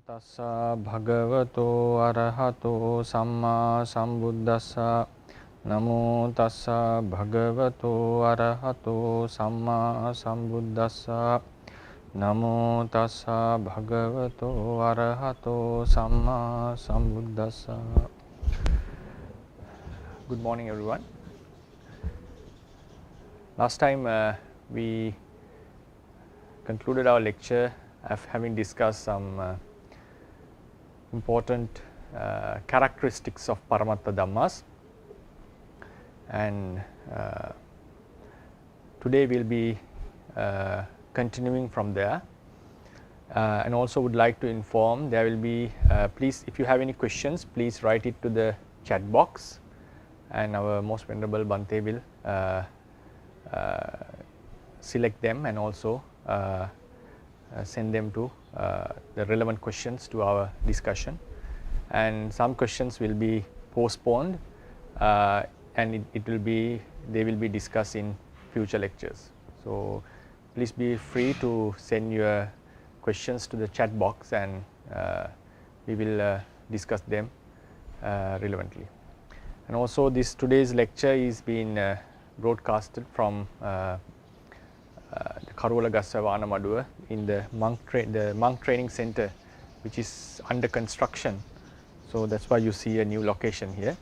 Tassa bhagavato arahato samma sambuddhassa. Namo tassa bhagavato arahato samma sambuddhassa. Namo tassa bhagavato arahato samma sambuddhassa. Good morning, everyone. Last time we concluded our lecture having discussed some important characteristics of Paramattha Dhammas, and today we will be continuing from there, and also would like to inform there will be please, if you have any questions, please write it to the chat box, and our most venerable Bhante will select them and also send them to the relevant questions to our discussion, and some questions will be postponed and they will be discussed in future lectures. So please be free to send your questions to the chat box, and we will discuss them relevantly. And also today's lecture is being broadcasted from the Karula Gassavana Maduwa in the monk training center, which is under construction. So that's why you see a new location here.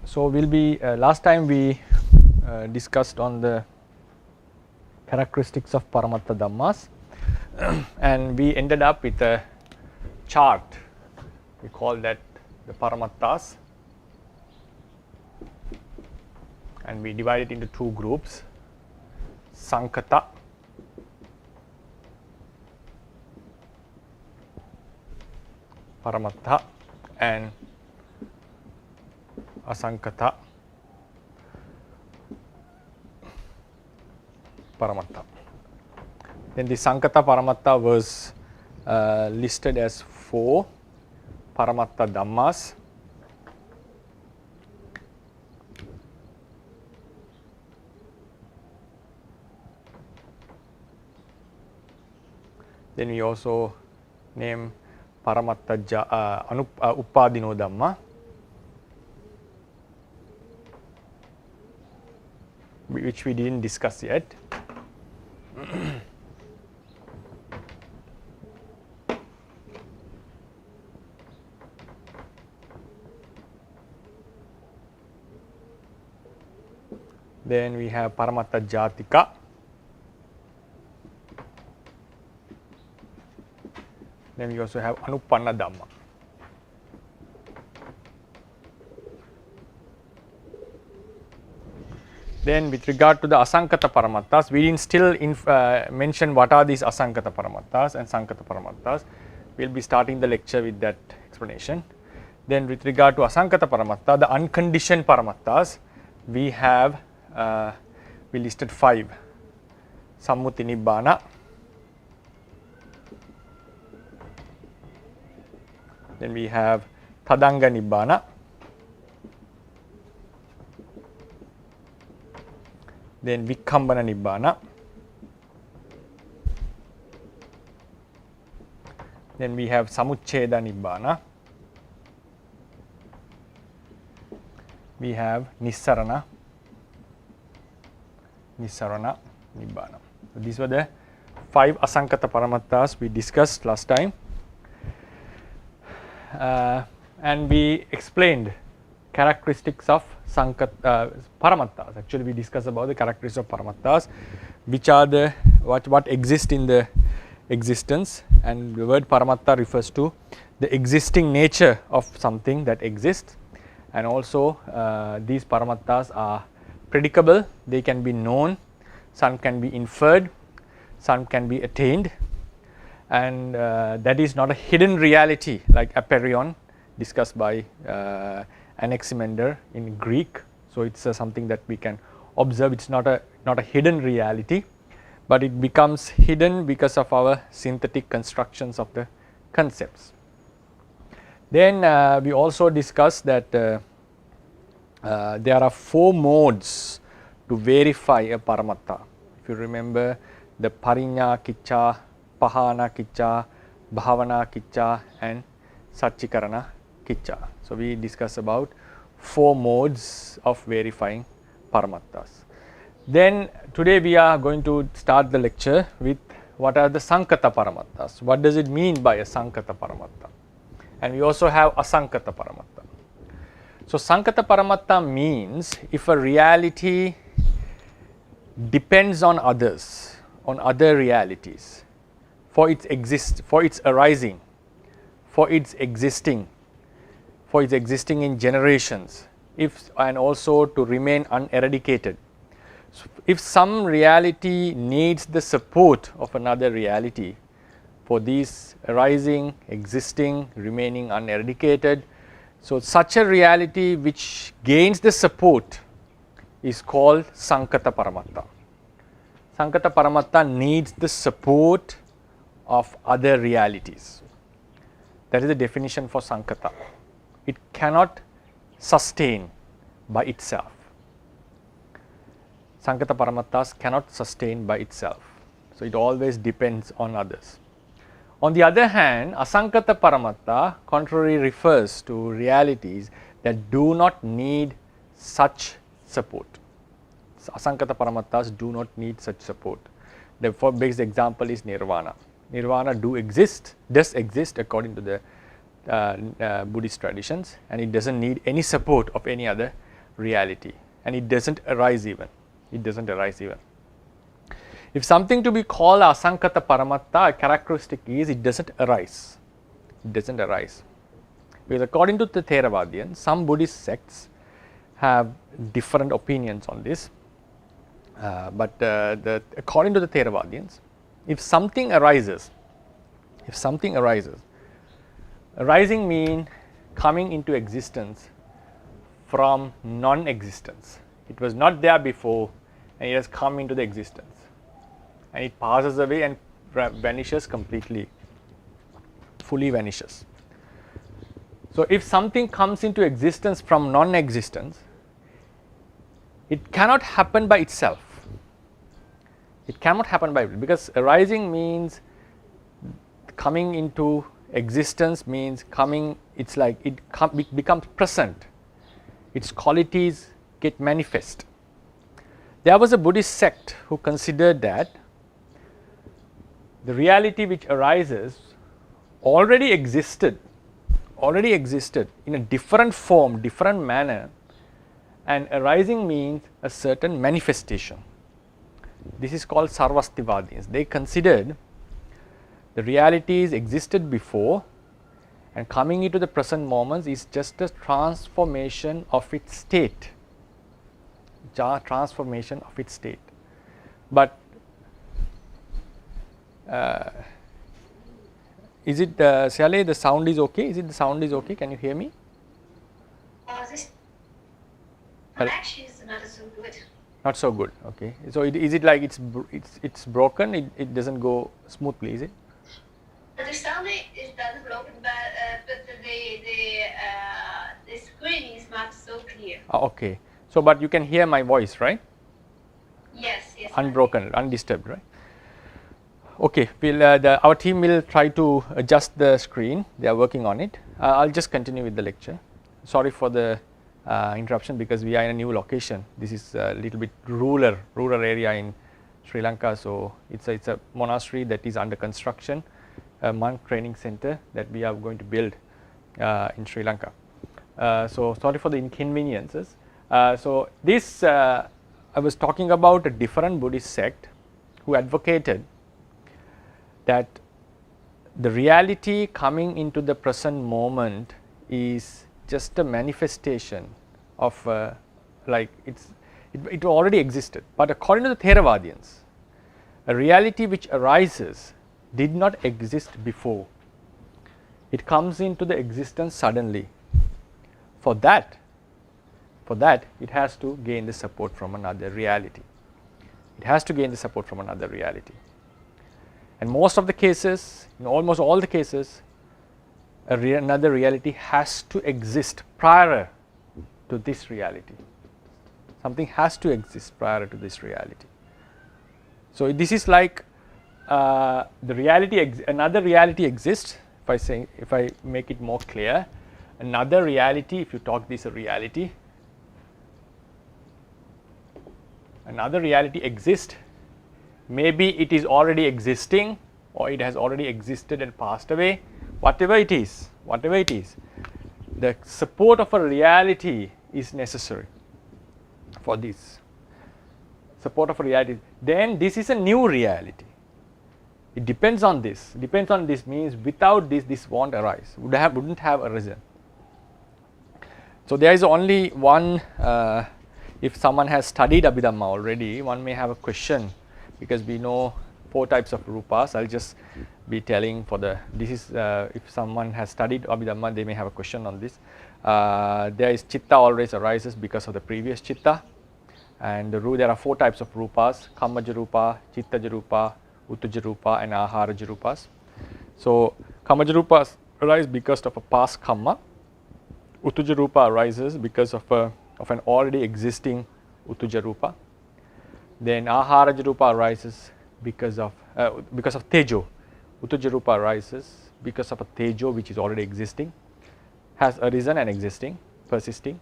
So we'll be last time we discussed on the characteristics of Paramattha Dhammas, and we ended up with a chart. We call that the Paramattas, and we divide it into two groups: Sankata Paramattha and Asankata Paramattha. Then the Sankata Paramattha was listed as 4 Paramattha Dhammas. Then we also name Paramattha Uppadino Dhamma, which we didn't discuss yet. Then we have Paramattha Jatika. Then we also have Anuppanna Dhamma. Then with regard to the Asankata Paramattas, we didn't still mention what are these Asankata Paramattas and Sankata Paramattas. We will be starting the lecture with that explanation. Then with regard to Asankata Paramatta, the unconditioned Paramattas, we have we listed 5: Sammuti Nibbana, then we have Tadanga Nibbana, then Vikkhambana Nibbana, then we have Samuccheda Nibbana, we have Nissarana Nibbana. So these were the 5 Asankata Paramattas we discussed last time. And we explained characteristics of Paramattas. Actually, we discussed about the characteristics of Paramattas, which are the what exist in the existence, and the word Paramatta refers to the existing nature of something that exists, and also these Paramattas are predicable. They can be known, some can be inferred, some can be attained, and that is not a hidden reality like aperion discussed by Anaximander in Greek. So it's something that we can observe. It's not a hidden reality, but it becomes hidden because of our synthetic constructions of the concepts. Then we also discussed that there are 4 modes to verify a Paramattha. If you remember, the Parinya Kicca, Pahana Kicca, Bhavana Kicca and Satchikarana Kicca. So, we discuss about 4 modes of verifying Paramattas. Then today we are going to start the lecture with what are the Sankata Paramattas. What does it mean by a Sankata Paramatta? And we also have Asankata Paramatta. So, Sankata Paramatta means if a reality depends on others, on other realities, for its arising, for its existing in generations, and also to remain uneradicated. So, if some reality needs the support of another reality for these arising, existing, remaining uneradicated, so such a reality which gains the support is called Sankata Paramatta. Sankata Paramatta needs the support of other realities. That is the definition for Sankata. It cannot sustain by itself. Sankata Paramattas cannot sustain by itself. So, it always depends on others. On the other hand, Asankata Paramatta contrary refers to realities that do not need such support. So, Asankata Paramattas do not need such support. The best example is Nirvana. Nirvana does exist according to the Buddhist traditions, and it does not need any support of any other reality, and it does not arise even. If something to be called Asankata Paramatta, a characteristic is it does not arise. Because according to the Theravadians, some Buddhist sects have different opinions on this, but according to the Theravadians, if something arises, arising means coming into existence from non-existence. It was not there before and it has come into the existence, and it passes away and vanishes completely, fully vanishes. So, if something comes into existence from non-existence, it cannot happen by itself. Because arising means coming into existence, means coming, it's like it becomes present, its qualities get manifest. There was a Buddhist sect who considered that the reality which arises already existed in a different form, different manner, and arising means a certain manifestation. This is called Sarvastivadins. They considered the realities existed before, and coming into the present moments is just a transformation of its state. But is it, Siale, the sound is okay? The sound is okay? Can you hear me? Actually, it's not so good. Not so good. Okay. So is it like it's broken? It doesn't go smoothly, is it? The sound is not broken, but the screen is not so clear. Okay. So, but you can hear my voice, right? Yes. Unbroken, undisturbed, right? Okay. Our team will try to adjust the screen. They are working on it. I'll just continue with the lecture. Sorry for the interruption, because we are in a new location. This is a little bit rural area in Sri Lanka. So it's a monastery that is under construction, a monk training center that we are going to build in Sri Lanka. So sorry for the inconveniences. So this I was talking about a different Buddhist sect who advocated that the reality coming into the present moment is just a manifestation of it already existed. But according to the Theravadians, a reality which arises did not exist before. It comes into the existence suddenly. For that it has to gain the support from another reality. And most of the cases, in almost all the cases, another reality has to exist prior to this reality. Something has to exist prior to this reality. So this is like the reality, another reality exists. If I make it more clear, another reality, if you talk this a reality, another reality exists. Maybe it is already existing, or it has already existed and passed away. Whatever it is, the support of a reality is necessary for this. Support of a reality. Then this is a new reality. It depends on this. Depends on this means without this, this won't arise. Wouldn't have arisen. So there is only one. If someone has studied Abhidhamma already, one may have a question, because we know 4 types of rupas. I'll just be telling for the. This is if someone has studied Abhidhamma, they may have a question on this. There is chitta always arises because of the previous chitta. And there are 4 types of rupas: kammaja rupa, chittaja rupa, uttaja rupa, and aharaja rupas. So kammaja rupas arise because of a past kamma. Uttaja rupa arises because of an already existing uttaja rupa. Then aharaja rupa arises because of tejo. Uttaja rupa arises because of a tejo which is already existing, has arisen and existing, persisting.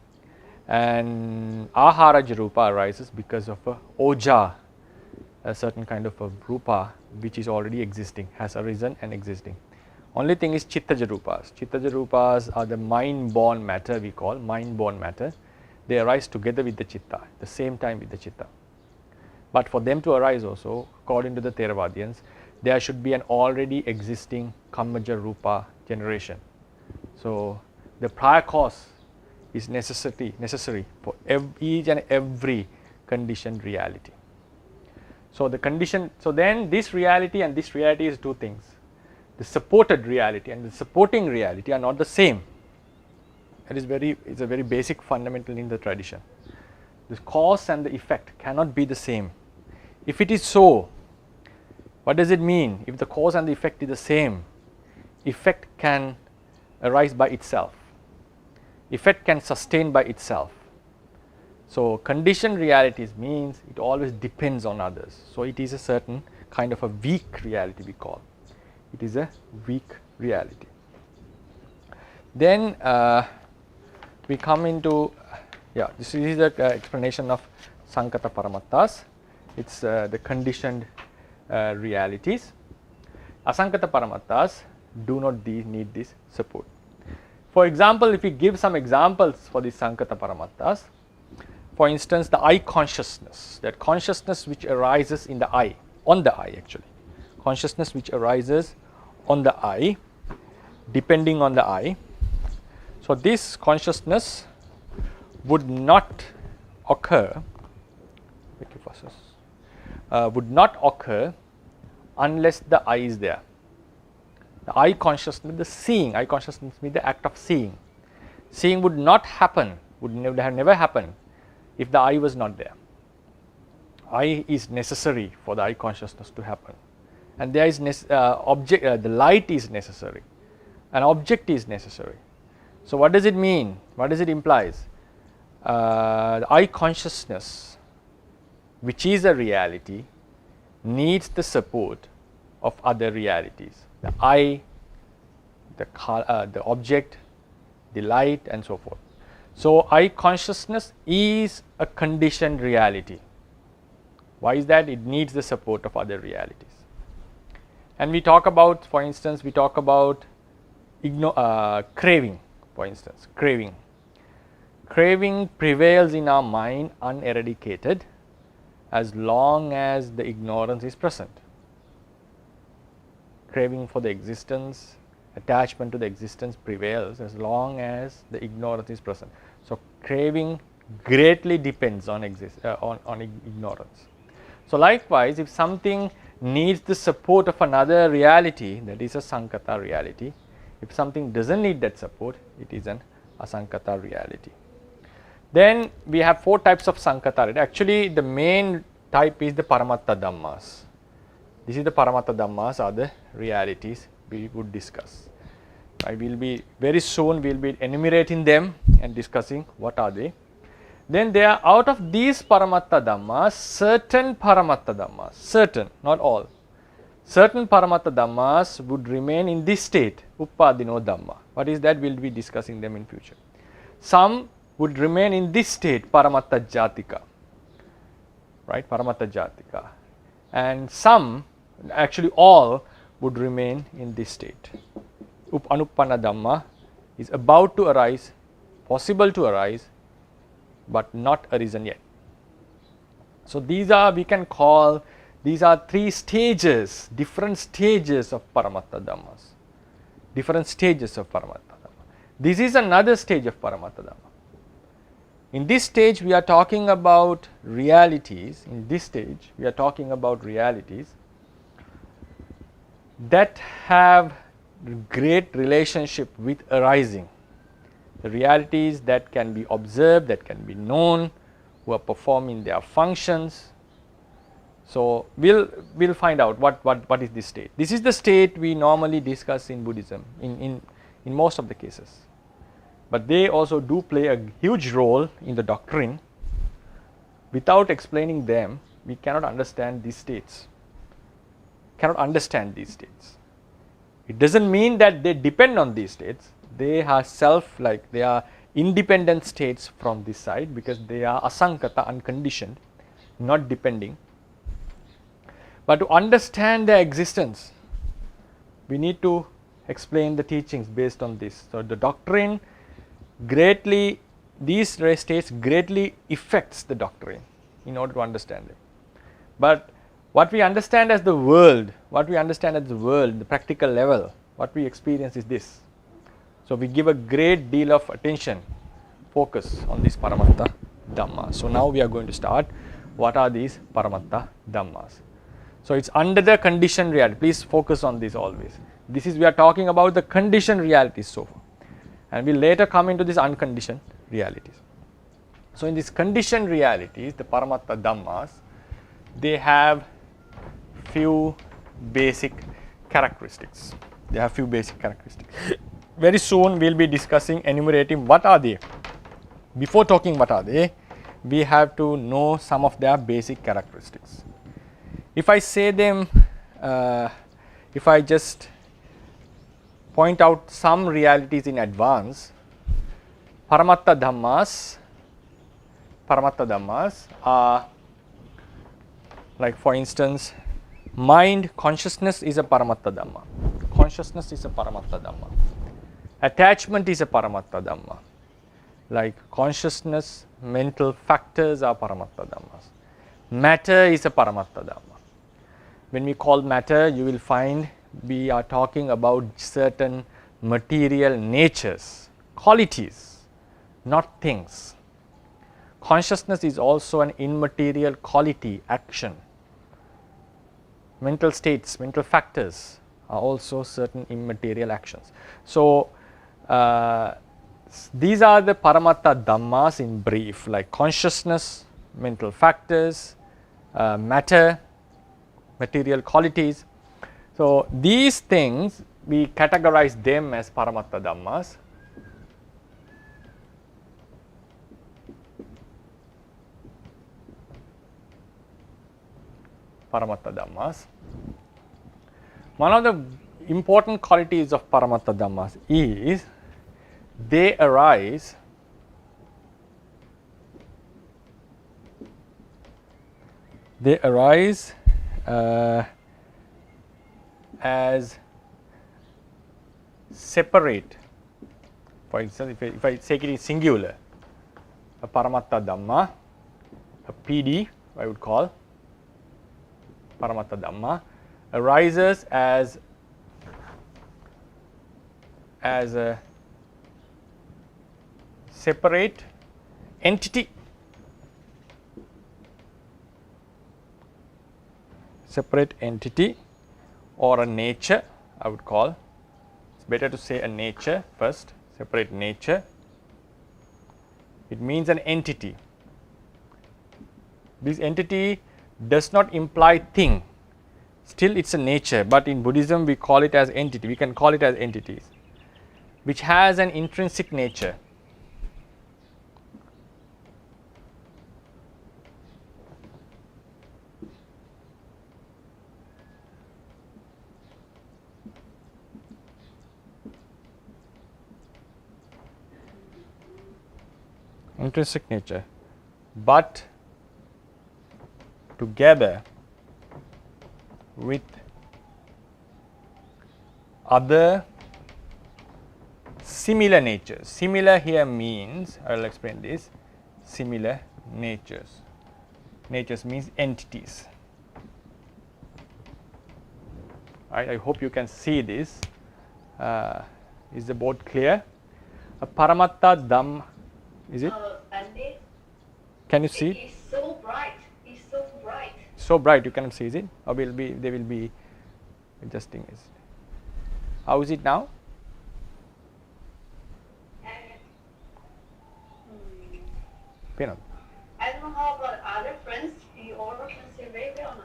And aharaja rupa arises because of a oja, a certain kind of a rupa which is already existing, has arisen and existing. Only thing is chittaja rupas. Chittaja rupas are the mind born matter, we call mind born matter. They arise together with the chitta, the same time with the chitta. But for them to arise also, according to the Theravadians, there should be an already existing kammaja rupa generation. So the prior cause is necessary for each and every conditioned reality. So the condition, so then this reality and this reality is 2 things. The supported reality and the supporting reality are not the same. It is it's a very basic fundamental in the tradition. The cause and the effect cannot be the same. If it is so, what does it mean? If the cause and the effect is the same, effect can arise by itself. Effect can sustain by itself. So conditioned realities means it always depends on others. So it is a certain kind of a weak reality, we call. It is a weak reality. Then we come into, this is the explanation of Sankata Paramattas. It's the conditioned realities. Asankata Paramattas do not need this support. For example, if we give some examples for the Sankata Paramattas, for instance, the eye consciousness, that consciousness which arises in the eye, on the eye actually, consciousness which arises on the eye, depending on the eye. So this consciousness would not occur, unless the eye is there. The eye consciousness, the seeing, eye consciousness means the act of seeing. Seeing would not happen, would never happen if the eye was not there. Eye is necessary for the eye consciousness to happen. And there is the light is necessary. An object is necessary. So what does it mean? What does it imply? The eye consciousness, which is a reality, needs the support of other realities. The eye, the object, the light, and so forth. So eye consciousness is a conditioned reality. Why is that? It needs the support of other realities. And we talk about, for instance, craving, for instance, craving. Craving prevails in our mind uneradicated as long as the ignorance is present. Craving for the existence, attachment to the existence prevails as long as the ignorance is present. So craving greatly depends on ignorance. So likewise, if something needs the support of another reality, that is a Sankata reality. If something doesn't need that support, it is an Asankata reality. Then we have 4 types of Sankata. Actually, the main type is the Paramatta Dhammas. This is the Paramatta Dhammas, are the realities we would discuss. I will be very soon, we will be enumerating them and discussing what are they. Then there are, out of these Paramatta Dhammas, certain Paramatta Dhammas, certain, not all, certain Paramatta Dhammas would remain in this state, Uppadino Dhamma. What is that? We will be discussing them in future. Some would remain in this state, Paramatta Jatika, right, Paramatta Jatika. And some, actually all, would remain in this state. Anuppana Dhamma is about to arise, possible to arise, but not arisen yet. So these are, we can call, these are three stages, different stages of Paramatta Dhammas. Different stages of Paramatta Dhamma. This is another stage of Paramatta Dhamma. In this stage we are talking about realities, in this stage we are talking about realities that have great relationship with arising. The realities that can be observed, that can be known, who are performing their functions. So we'll find out what is this state. This is the state we normally discuss in Buddhism in most of the cases. But they also do play a huge role in the doctrine. Without explaining them, we cannot understand these states. Cannot understand these states. It doesn't mean that they depend on these states. They are they are independent states from this side, because they are asankata, unconditioned, not depending. But to understand their existence, we need to explain the teachings based on this. So the doctrine greatly, these states greatly affects the doctrine in order to understand it. But what we understand as the world, the practical level, what we experience is this. So we give a great deal of attention, focus on these Paramatta Dhammas. So now we are going to start. What are these Paramatta Dhammas? So it's under the conditioned reality. Please focus on this always. This is, we are talking about the conditioned realities so far. And we later come into these unconditioned realities. So in these conditioned realities, the Paramatta Dhammas, they have few basic characteristics. Very soon we will be discussing, enumerating what are they. Before talking what are they, we have to know some of their basic characteristics. If I say them, if I just point out some realities in advance, Paramatta Dhammas are, like for instance, mind, consciousness is a Paramatta Dhamma. Consciousness is a Paramatta Dhamma. Attachment is a Paramatta Dhamma. Like consciousness, mental factors are Paramatta Dhammas. Matter is a Paramatta Dhamma. When we call matter, you will find we are talking about certain material natures, qualities, not things. Consciousness is also an immaterial quality, action. Mental states, mental factors are also certain immaterial actions. So these are the Paramatta Dhammas in brief, like consciousness, mental factors, matter, material qualities. So these things, we categorize them as Paramatta Dhammas. Paramatta Dhammas. One of the important qualities of Paramatta Dhammas is they arise as separate. For instance, if I take it in singular, a Paramatta Dhamma, a PD, I would call Paramatta Dhamma, arises as a separate entity. Separate entity or a nature, I would call. It's better to say a nature first, separate nature. It means an entity. This entity does not imply thing. Still it's a nature, but in Buddhism we call it as entity. We can call it as entities, which has an intrinsic nature. intrinsic nature, but together with other similar natures. Similar here means, I will explain this, similar natures. Natures means entities. Right, I hope you can see this. Is the board clear? A Paramatta Dhamma, is it? Andy, Can you see? it's so bright. It's so bright. So bright you cannot see, is it? Or will be, they will be adjusting this. How is it now? Pinot. I don't know how about other friends. You all can see very well.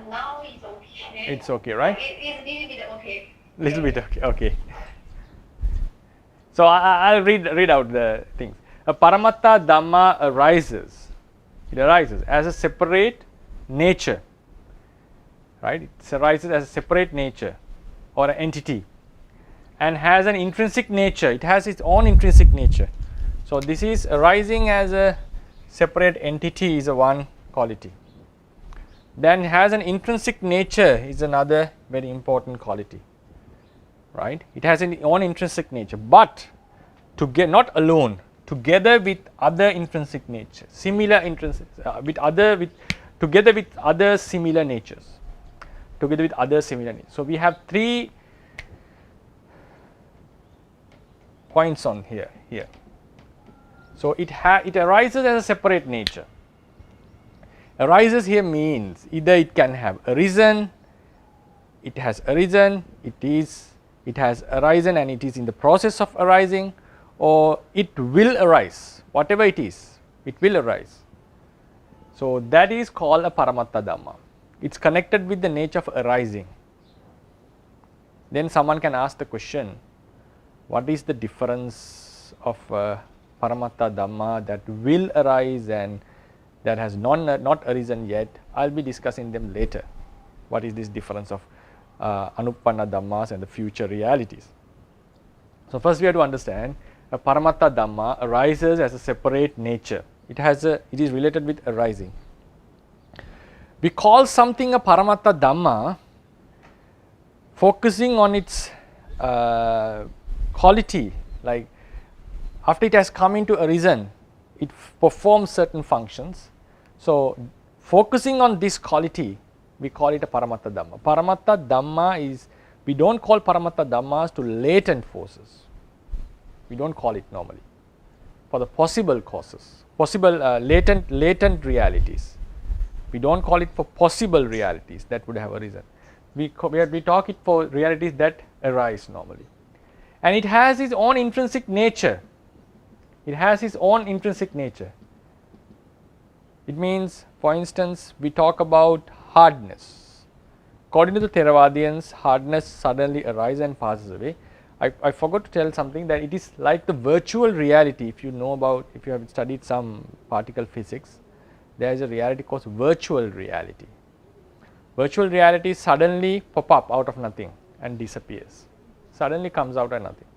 Now it's okay. It's okay, right? It's a little bit okay. Little bit okay. Okay. So I'll read out the things. A Paramatta Dhamma arises. It arises as a separate nature. Right? It arises as a separate nature or an entity, and has an intrinsic nature. It has its own intrinsic nature. So this is arising as a separate entity is a one quality. Then has an intrinsic nature is another very important quality. Right? It has its own intrinsic nature, but not alone, together with other intrinsic nature, similar intrinsic together with other similar natures. Together with other similar natures. So we have 3 points on here. So it arises as a separate nature. Arises here means either it can have arisen, it has arisen, it has arisen and it is in the process of arising, or it will arise. Whatever it is, it will arise. So that is called a Paramatta Dhamma. It's connected with the nature of arising. Then someone can ask the question, what is the difference of Paramatta Dhamma that will arise and that has not arisen yet? I will be discussing them later. What is this difference of Anuppanna Dhammas and the future realities? So first we have to understand a Paramatta Dhamma arises as a separate nature. It is related with arising. We call something a Paramatta Dhamma focusing on its quality, like after it has come into arisen, it performs certain functions. So focusing on this quality, we call it a Paramatta Dhamma. Paramatta Dhamma is, we don't call Paramatta Dhammas to latent forces. We don't call it normally. For the possible causes, latent realities. We don't call it for possible realities that would have arisen. We talk it for realities that arise normally. And it has its own intrinsic nature. It has its own intrinsic nature. It means, for instance, we talk about hardness. According to the Theravadians, hardness suddenly arises and passes away. I forgot to tell something, that it is like the virtual reality. If you have studied some particle physics, there is a reality called virtual reality. Virtual reality suddenly pop up out of nothing and disappears. Suddenly comes out of nothing.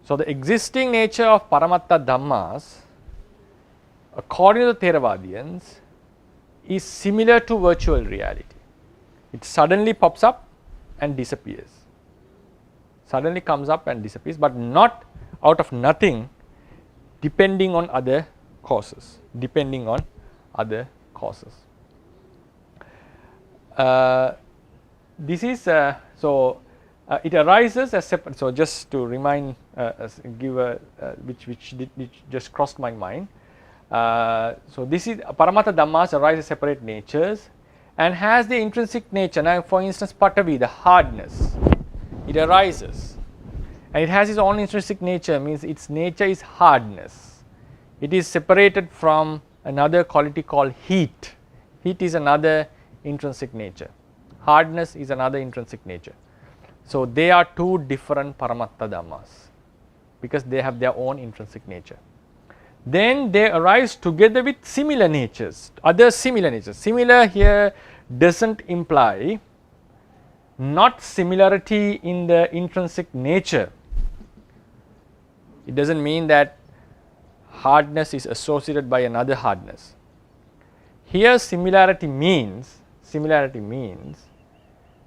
So the existing nature of Paramatta Dhammas, according to the Theravadians, is similar to virtual reality. It suddenly pops up and disappears. Suddenly comes up and disappears, but not out of nothing, depending on other causes. This is it arises as separate. So just to remind, which just crossed my mind. So this is Paramatta Dhammas arise as separate natures and has the intrinsic nature. Now, for instance, Patavi, the hardness, it arises and it has its own intrinsic nature, means its nature is hardness. It is separated from another quality called heat. Heat is another intrinsic nature. Hardness is another intrinsic nature. So they are 2 different Paramatta Dhammas because they have their own intrinsic nature. Then they arise together with similar natures, other similar natures. Similar here doesn't imply not similarity in the intrinsic nature. It doesn't mean that hardness is associated by another hardness. Here similarity means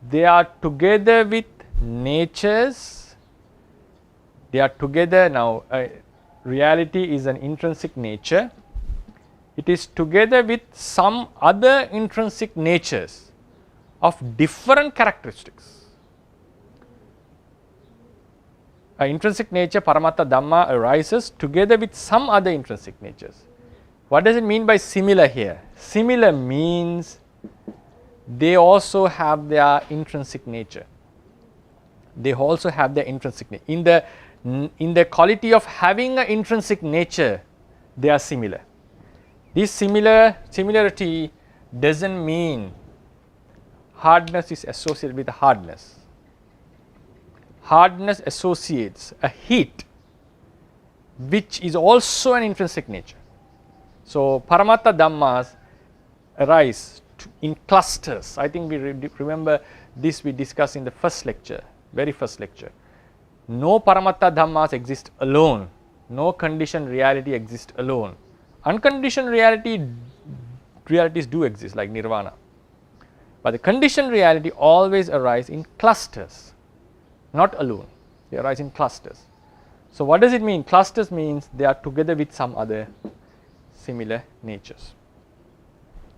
they are together with natures, they are together now. Reality is an intrinsic nature, it is together with some other intrinsic natures of different characteristics. An intrinsic nature, Paramatta Dhamma, arises together with some other intrinsic natures. What does it mean by similar here? Similar means they also have their intrinsic nature. They also have their intrinsic nature. In the quality of having an intrinsic nature, they are similar. This similarity doesn't mean hardness is associated with hardness. Hardness associates a heat which is also an intrinsic nature. So, Paramatta Dhammas arise in clusters. I think we remember this we discussed in the first lecture, very first lecture. No Paramatta Dhammas exist alone, no conditioned reality exists alone. Unconditioned realities do exist like nirvana, but the conditioned reality always arise in clusters, not alone, they arise in clusters. So, what does it mean? Clusters means they are together with some other similar natures.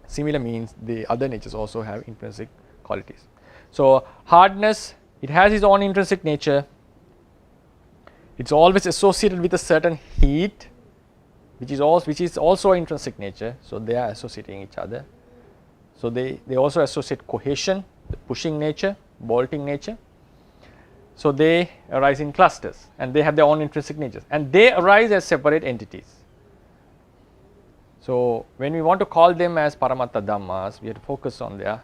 Similar means the other natures also have intrinsic qualities. So, hardness, it has its own intrinsic nature, it is always associated with a certain heat which is also intrinsic nature. So, they are associating each other. So, they also associate cohesion, the pushing nature, bolting nature. So, they arise in clusters and they have their own intrinsic natures and they arise as separate entities. So, when we want to call them as Paramatta Dhammas, we have to focus on their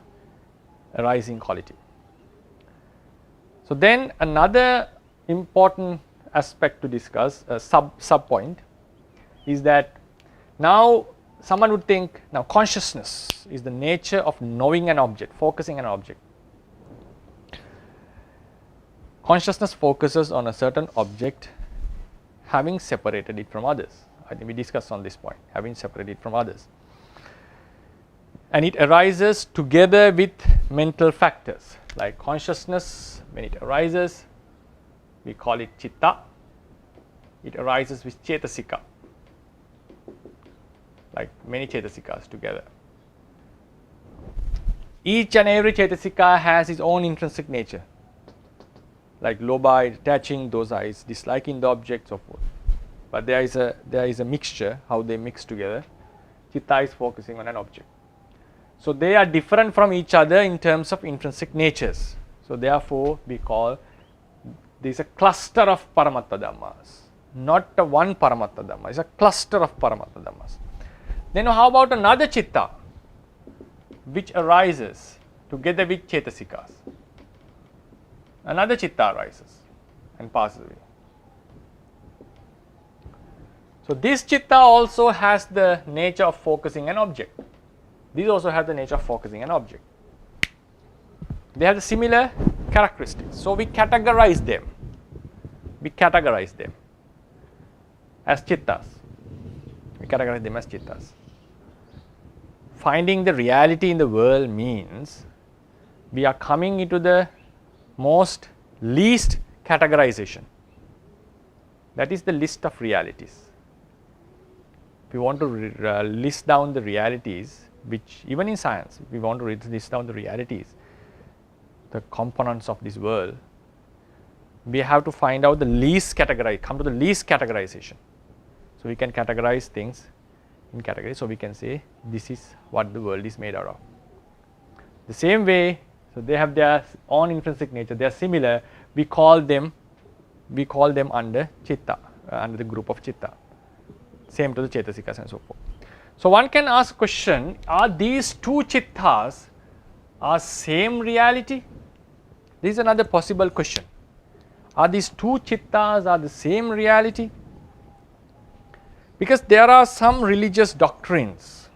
arising quality. So, then another important aspect to discuss, a sub point, is that now someone would think now consciousness is the nature of knowing an object, focusing an object. Consciousness focuses on a certain object having separated it from others. I think we discussed on this point, having separated it from others. And it arises together with mental factors like consciousness. When it arises, we call it chitta. It arises with cetasika, like many cetasikas together. Each and every cetasika has its own intrinsic nature, like lobha attaching, dosa is disliking the object, so forth. But there is a mixture, how they mix together. Chitta is focusing on an object. So, they are different from each other in terms of intrinsic natures. So, therefore, we call this a cluster of Paramatta Dhammas, not a one Paramatta Dhamma, it is a cluster of Paramatta Dhammas. Then how about another chitta which arises together with cetasikas? Another chitta arises and passes away. So, this chitta also has the nature of focusing an object. These also have the nature of focusing an object. They have the similar characteristics. So, we categorize them. We categorize them as chittas. We categorize them as chittas. Finding the reality in the world means we are coming into the least categorization. That is the list of realities. If we want to list down the realities, which even in science, we want to list down the realities, the components of this world, we have to find out the least come to the least categorization. So, we can categorize things in categories. So, we can say this is what the world is made out of. The same way, so they have their own intrinsic nature, they are similar, we call them under chitta, under the group of chitta. Same to the cetasikas and so forth. So, one can ask a question, are these two chittas are same reality? This is another possible question. Are these two chittas are the same reality? Because there are some religious doctrines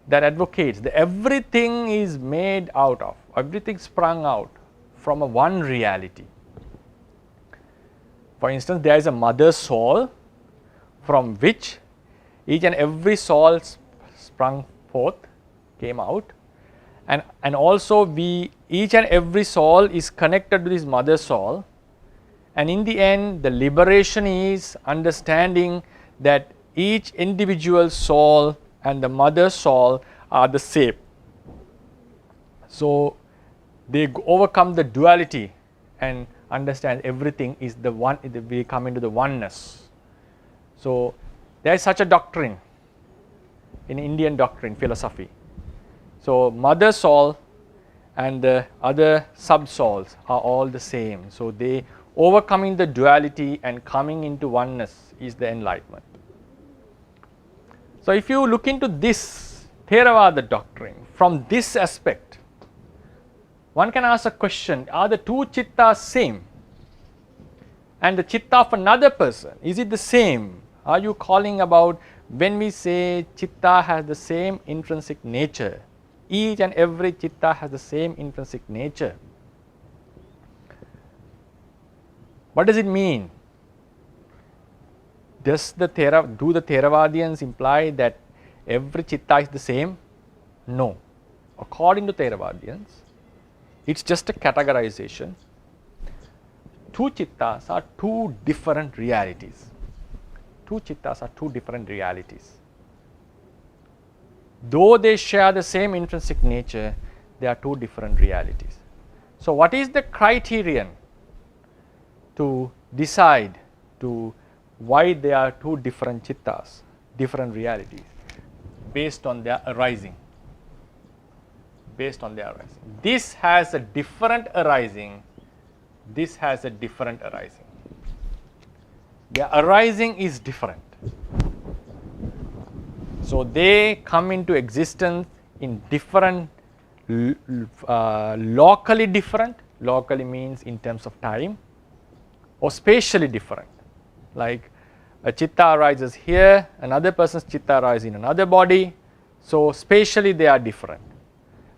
that advocates that everything is made out of, everything sprung out from a one reality. For instance, there is a mother soul from which each and every soul sprung forth, came out, and also each and every soul is connected to this mother soul, and in the end the liberation is understanding that each individual soul and the mother soul are the same. So they overcome the duality and understand everything is the one, we come into the oneness. So there is such a doctrine in Indian doctrine, philosophy. So mother soul and the other sub souls are all the same. So they overcoming the duality and coming into oneness is the enlightenment. So if you look into this Theravada doctrine from this aspect, one can ask a question, are the two chittas same? And the chitta of another person, is it the same? Are you calling about when we say chitta has the same intrinsic nature? Each and every chitta has the same intrinsic nature. What does it mean? Do the Theravadians imply that every chitta is the same? No. According to Theravadians, it's just a categorization. Two chittas are two different realities. Two chittas are two different realities. Though they share the same intrinsic nature, they are two different realities. So what is the criterion to decide why they are two different chittas, different realities? Based on their arising. Based on their arising. This has a different arising. This has a different arising. Their arising is different. So they come into existence in different, locally different. Locally means in terms of time, or spatially different. Like a chitta arises here, another person's chitta arises in another body. So spatially they are different.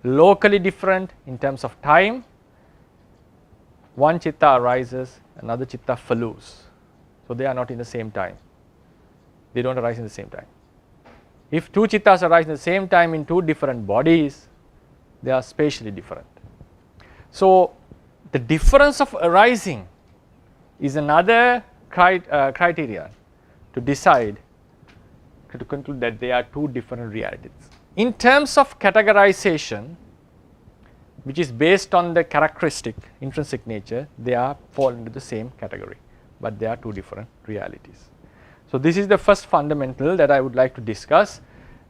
Locally different in terms of time. One chitta arises, another chitta follows. So they are not in the same time. They don't arise in the same time. If two chittas arise in the same time in two different bodies, they are spatially different. So the difference of arising is another criteria to decide, to conclude that they are two different realities. In terms of categorization, which is based on the characteristic, intrinsic nature, they are fall into the same category, but they are two different realities. So this is the first fundamental that I would like to discuss.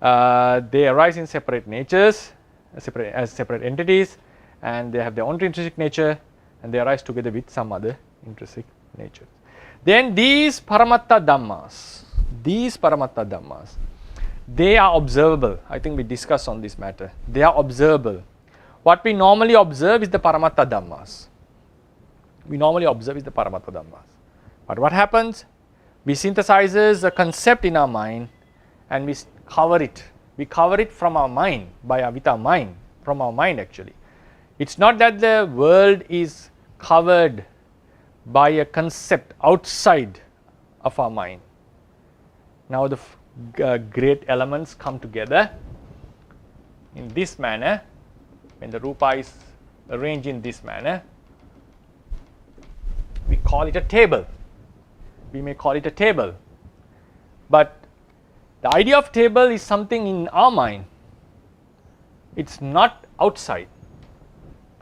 They arise in separate natures, as separate entities, and they have their own intrinsic nature, and they arise together with some other intrinsic nature. Then these Paramatta Dhammas, they are observable. I think we discussed on this matter. They are observable. What we normally observe is the Paramatta Dhammas. But what happens? We synthesize a concept in our mind and we cover it. We cover it from our mind, from our mind actually. It's not that the world is covered by a concept outside of our mind. Now the great elements come together in this manner. When the rupa is arranged in this manner, we call it a table. We may call it a table. But the idea of table is something in our mind. It's not outside.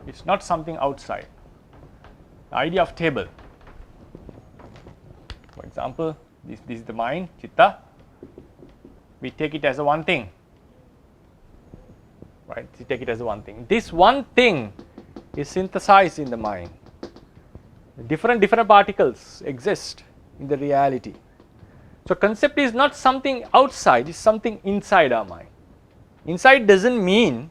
It's not something outside. The idea of table. For example, this is the mind, chitta. We take it as a one thing. Right? We take it as a one thing. This one thing is synthesized in the mind. Different particles exist in the reality. So concept is not something outside, it's something inside our mind. Inside doesn't mean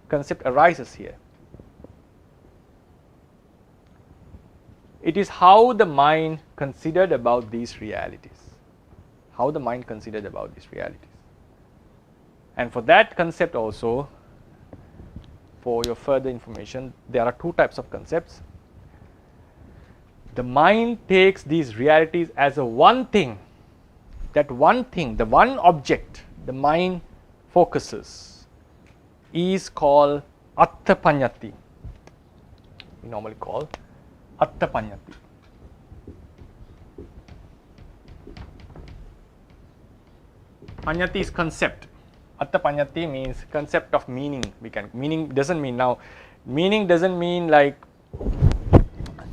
concept arises here. It is how the mind considered about these realities. And for that concept also, for your further information, there are two types of concepts. the mind takes these realities as a one thing. That one thing, the one object the mind focuses is called Attapanyati. We normally call Attapanyati. Panyati is concept. Attapanyati means concept of meaning. Meaning doesn't mean like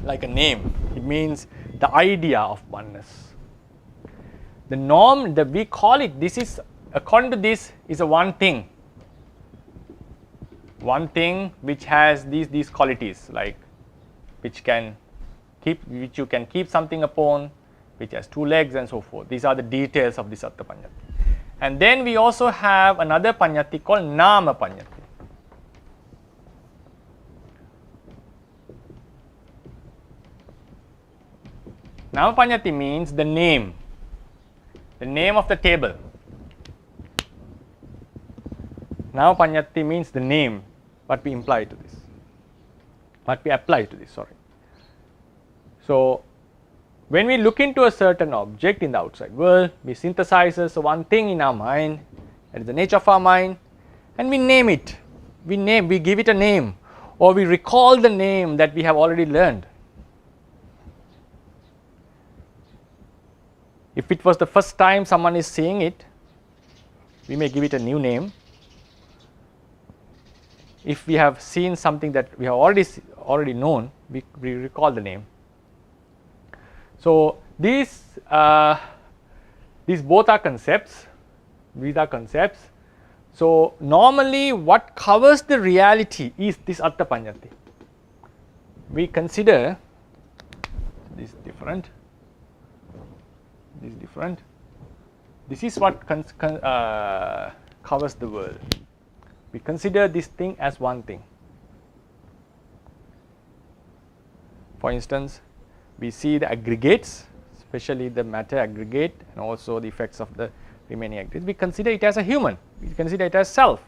a name. It means the idea of oneness. The norm that we call it, this is according to this is a one thing. One thing which has these qualities, like which you can keep something upon, which has two legs and so forth. These are the details of this Attapanyati. And then we also have another Panyati called Nama Panyati. Nama Panyati means the name of the table. Nama Panyati means the name, what we apply to this, sorry. So, when we look into a certain object in the outside world, we synthesize one thing in our mind, that is the nature of our mind, and we name it. We give it a name, or we recall the name that we have already learned. If it was the first time someone is seeing it, we may give it a new name. If we have seen something that we have already known, we recall the name. So these both are concepts. These are concepts. So normally, what covers the reality is this Attapanyati. We consider this different. This different. This is what covers the world. We consider this thing as one thing. For instance, we see the aggregates, especially the matter aggregate and also the effects of the remaining aggregates. We consider it as a human. We consider it as self.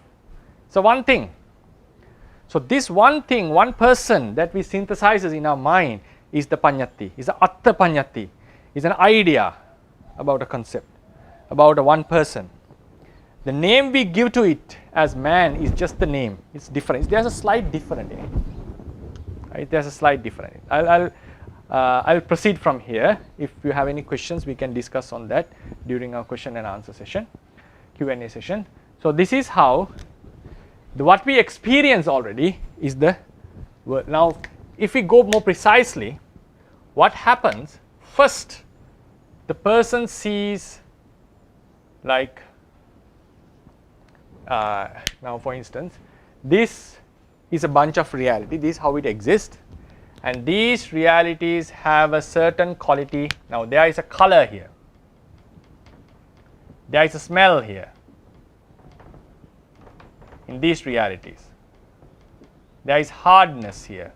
So one thing. So this one thing, one person that we synthesizes in our mind is the Panyati, is the Attapanyati, is an idea about a concept, about a one person. The name we give to it as man is just the name. It's different. There's a slight difference in it. Right? There's a slight difference. I'll proceed from here. If you have any questions, we can discuss on that during our question and answer session, Q&A session. So this is how what we experience already is the word. Now, if we go more precisely, what happens? First, the person sees, like, now for instance, this is a bunch of reality. This is how it exists. And these realities have a certain quality. Now there is a color here. There is a smell here. In these realities. There is hardness here.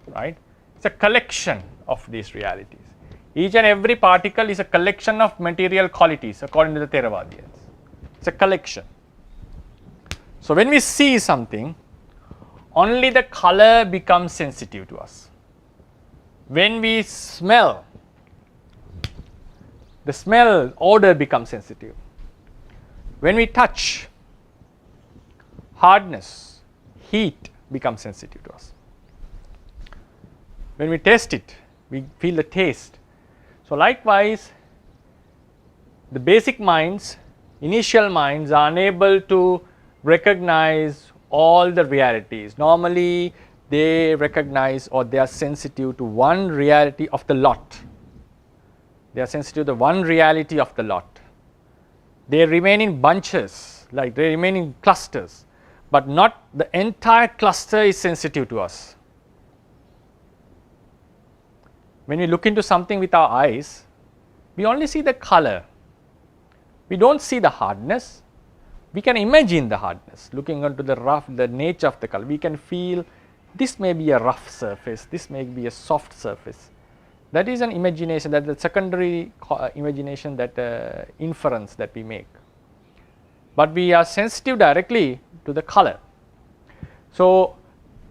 Right? It's a collection of these realities. Each and every particle is a collection of material qualities according to the Theravadians. It's a collection. So when we see something, only the color becomes sensitive to us. When we smell, the smell, odor becomes sensitive. When we touch, hardness, heat becomes sensitive to us. When we taste it, we feel the taste. So likewise, the basic minds, initial minds are unable to recognize all the realities. Normally, they recognize or they are sensitive to one reality of the lot. They are sensitive to the one reality of the lot. They remain in bunches, like they remain in clusters, but not the entire cluster is sensitive to us. When we look into something with our eyes, we only see the color. We don't see the hardness. We can imagine the hardness, looking onto the nature of the color. We can feel this may be a rough surface, this may be a soft surface. That is an imagination, that is the secondary imagination, that inference that we make. But we are sensitive directly to the color. So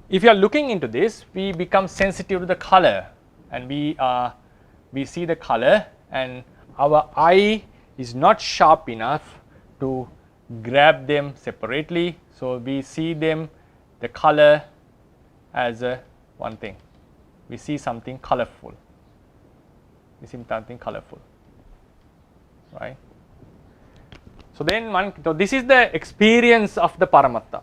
if you are looking into this, we become sensitive to the color, and we see the color, and our eye is not sharp enough to grab them separately. So we see them, the color, as one thing. We see something colorful. We see something colorful, right? So then so this is the experience of the Paramattha.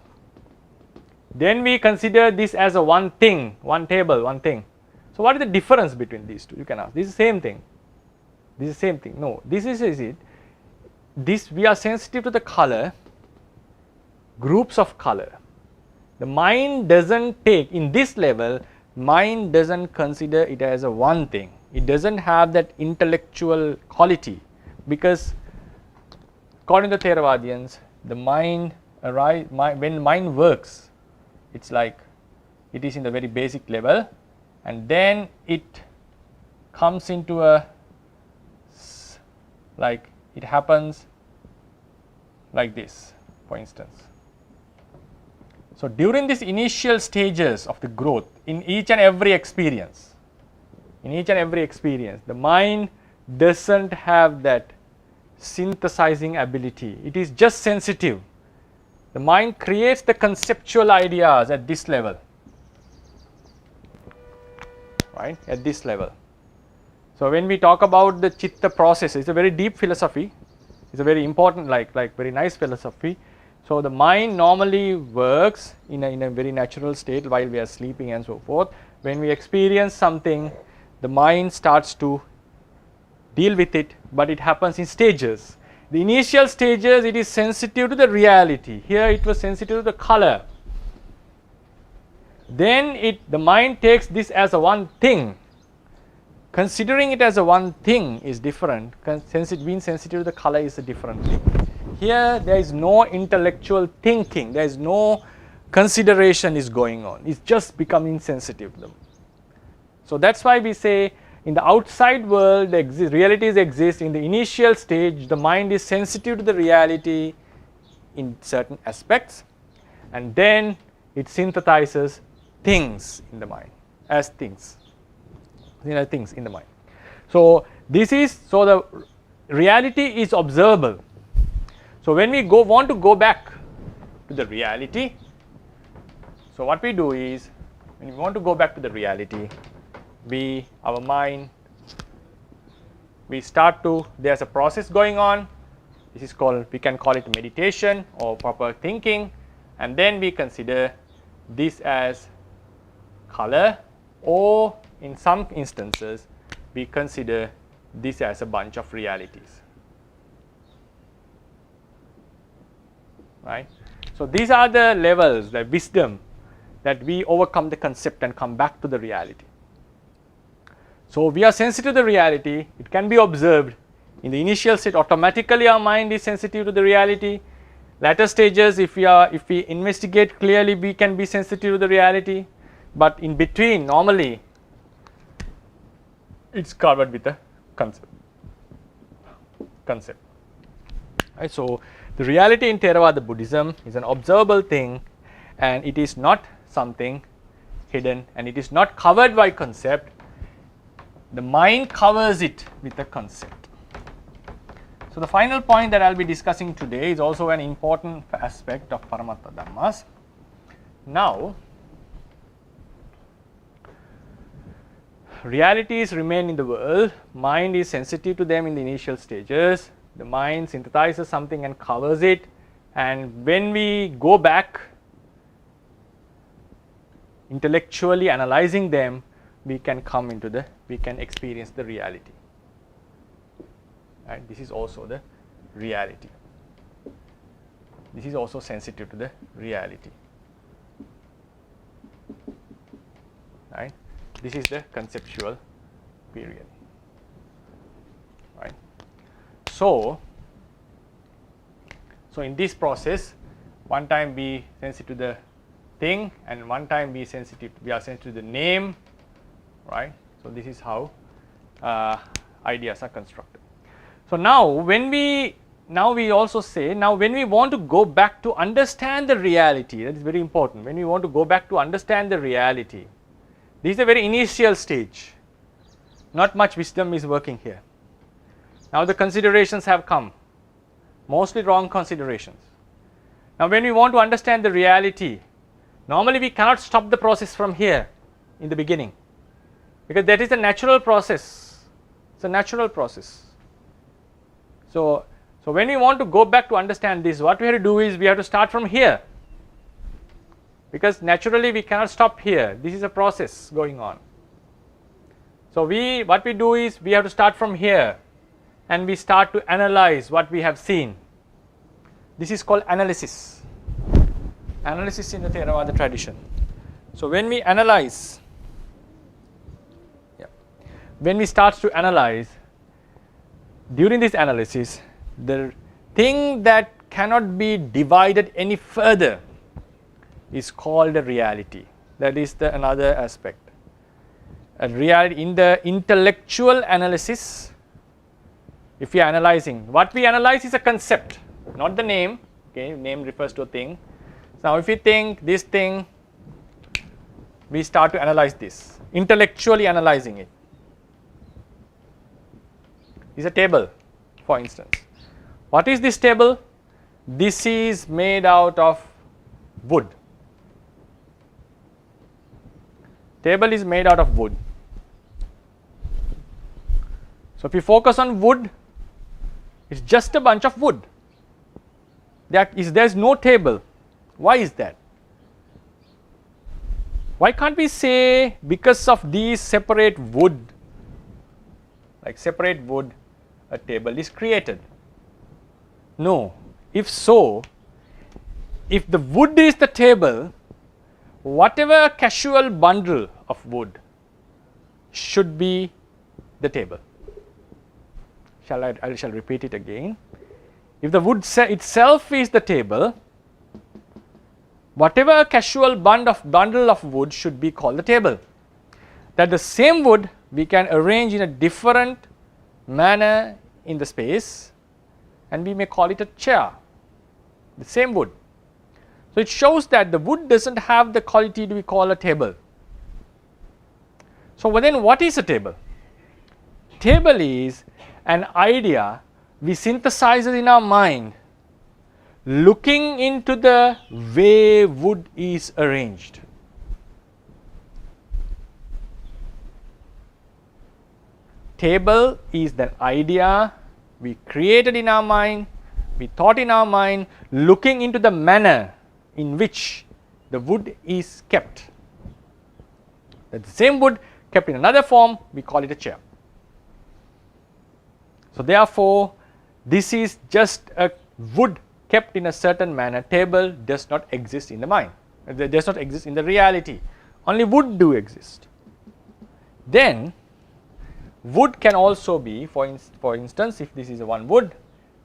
Then we consider this as a one thing, one table, one thing. So what is the difference between these two? You can ask. This is the same thing. This is the same thing. No, this is it. This, we are sensitive to the color, groups of color. The mind doesn't take, in this level, mind doesn't consider it as a one thing. It doesn't have that intellectual quality, because according to Theravadians, the mind when mind works, it's like it is in the very basic level, and then it comes into a, like it happens like this, for instance. So during these initial stages of the growth, in each and every experience, the mind doesn't have that synthesizing ability. It is just sensitive. The mind creates the conceptual ideas at this level, right? At this level. So when we talk about the chitta process, it's a very deep philosophy. It's a very important, like very nice philosophy. So the mind normally works in a very natural state while we are sleeping and so forth. When we experience something, the mind starts to deal with it, but it happens in stages. The initial stages, it is sensitive to the reality. Here it was sensitive to the color. Then the mind takes this as a one thing. Considering it as a one thing is different. Being sensitive to the color is a different thing. Here there is no intellectual thinking, there is no consideration is going on. It's just becoming sensitive to them. So that's why we say in the outside world, realities exist. In the initial stage, the mind is sensitive to the reality in certain aspects, and then it synthesizes things in the mind as things, things in the mind. So the reality is observable. So when we want to go back to the reality, so what we do is, when we want to go back to the reality, our mind, there's a process going on. This is called, we can call it meditation or proper thinking, and then we consider this as color, or in some instances we consider this as a bunch of realities, right? So these are the levels, the wisdom, that we overcome the concept and come back to the reality. So we are sensitive to the reality. It can be observed. In the initial state, automatically our mind is sensitive to the reality. Later stages, if we investigate clearly, we can be sensitive to the reality. But in between, normally it's covered with a concept. Right? So the reality in Theravada Buddhism is an observable thing, and it is not something hidden, and it is not covered by concept. The mind covers it with a concept. So the final point that I'll be discussing today is also an important aspect of Paramattha Dhammas. Now, realities remain in the world. Mind is sensitive to them in the initial stages. The mind synthesizes something and covers it. And when we go back, intellectually analyzing them, we can experience the reality. Right? This is also the reality. This is also sensitive to the reality. Right? This is the conceptual period. Right? So in this process, one time we sensitive to the thing, and one time we are sensitive to the name. Right? So this is how ideas are constructed. So now when we now we also say, now when we want to go back to understand the reality, that is very important. When we want to go back to understand the reality, this is a very initial stage. Not much wisdom is working here. Now the considerations have come, mostly wrong considerations. Now when we want to understand the reality, normally we cannot stop the process from here in the beginning, because that is a natural process. It's a natural process. So when we want to go back to understand this, what we have to do is we have to start from here, because naturally we cannot stop here. This is a process going on. So what we do is we have to start from here, and we start to analyze what we have seen. This is called analysis. Analysis in the Theravada tradition. So when we analyze, when we start to analyze, during this analysis, the thing that cannot be divided any further is called a reality. That is another aspect. A reality in the intellectual analysis. If we are analyzing, what we analyze is a concept, not the name. Okay, name refers to a thing. Now if we think this thing, we start to analyze this, intellectually analyzing it. This is a table, for instance. What is this table? This is made out of wood. Table is made out of wood. So if you focus on wood, it's just a bunch of wood. There is no table. Why is that? Why can't we say because of these separate wood, like separate wood, a table is created? No. If so, if the wood is the table, whatever casual bundle of wood should be the table. I shall repeat it again. If the wood itself is the table, whatever casual bundle of wood should be called the table. That the same wood we can arrange in a different manner in the space, and we may call it a chair. The same wood. So it shows that the wood doesn't have the quality to be called a table. So then what is a table? Table is an idea we synthesize in our mind, looking into the way wood is arranged. Table is the idea we created in our mind, we thought in our mind, looking into the manner in which the wood is kept. That the same wood kept in another form, we call it a chair. So therefore, this is just a wood kept in a certain manner. Table does not exist in the mind. It does not exist in the reality. Only wood do exist. Then wood can also be, for instance, if this is one wood,